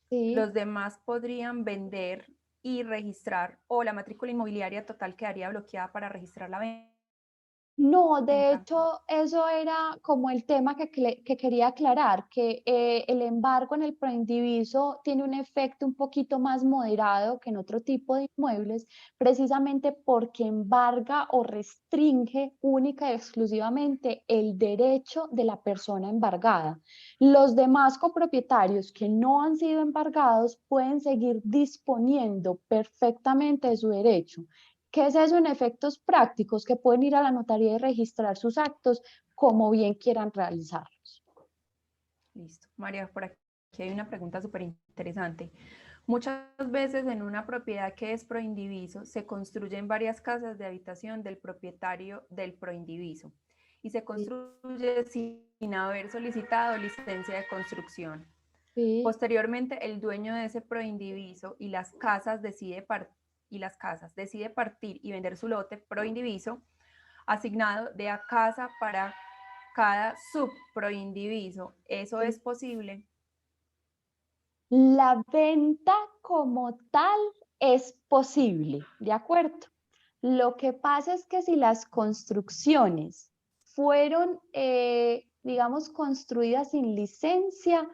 Sí. los demás podrían vender y registrar o la matrícula inmobiliaria total quedaría bloqueada para registrar la venta. No, de hecho, eso era como el tema que quería aclarar, que el embargo en el proindiviso tiene un efecto un poquito más moderado que en otro tipo de inmuebles, precisamente porque embarga o restringe única y exclusivamente el derecho de la persona embargada. Los demás copropietarios que no han sido embargados pueden seguir disponiendo perfectamente de su derecho. ¿Qué es eso en efectos prácticos? Que pueden ir a la notaría y registrar sus actos como bien quieran realizarlos. Listo. María, por aquí hay una pregunta súper interesante. Muchas veces en una propiedad que es proindiviso se construyen varias casas de habitación del propietario del proindiviso y se construye sin haber solicitado licencia de construcción. Sí. Posteriormente, el dueño de ese proindiviso y las casas decide partir y vender su lote proindiviso asignado de a casa para cada subproindiviso. ¿Eso es posible? La venta como tal es posible, ¿de acuerdo? Lo que pasa es que si las construcciones fueron, digamos, construidas sin licencia,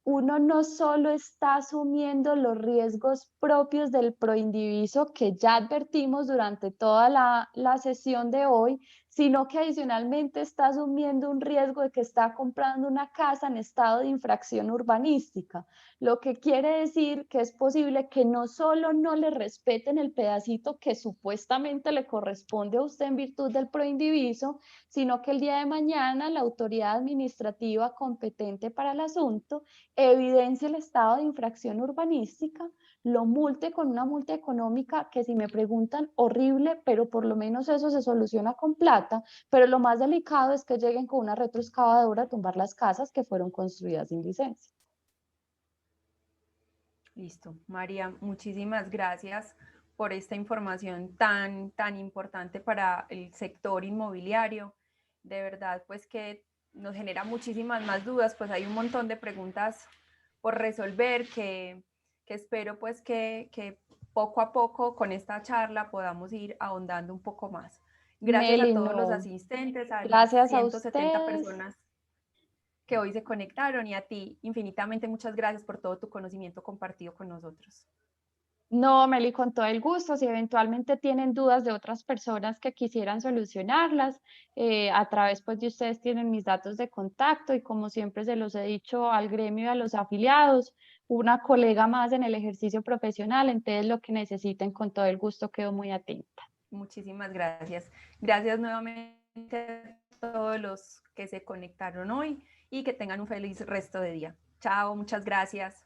uno no solo está asumiendo los riesgos propios del proindiviso que ya advertimos durante toda la sesión de hoy, sino que adicionalmente está asumiendo un riesgo de que está comprando una casa en estado de infracción urbanística, lo que quiere decir que es posible que no solo no le respeten el pedacito que supuestamente le corresponde a usted en virtud del proindiviso, sino que el día de mañana la autoridad administrativa competente para el asunto evidencia el estado de infracción urbanística, lo multe con una multa económica que, si me preguntan, horrible, pero por lo menos eso se soluciona con plata, pero lo más delicado es que lleguen con una retroexcavadora a tumbar las casas que fueron construidas sin licencia. Listo. María, muchísimas gracias por esta información tan importante para el sector inmobiliario. De verdad, pues que nos genera muchísimas más dudas, pues hay un montón de preguntas por resolver que espero pues que poco a poco con esta charla podamos ir ahondando un poco más. Gracias a Meli, todos los no. asistentes, a las Gracias a 170 ustedes. personas que hoy se conectaron y a ti infinitamente muchas gracias por todo tu conocimiento compartido con nosotros. No, Meli, con todo el gusto. Si eventualmente tienen dudas de otras personas que quisieran solucionarlas, a través pues, de ustedes tienen mis datos de contacto y como siempre se los he dicho al gremio y a los afiliados, una colega más en el ejercicio profesional, entonces lo que necesiten con todo el gusto quedo muy atenta. Muchísimas gracias. Gracias nuevamente a todos los que se conectaron hoy y que tengan un feliz resto de día. Chao, muchas gracias.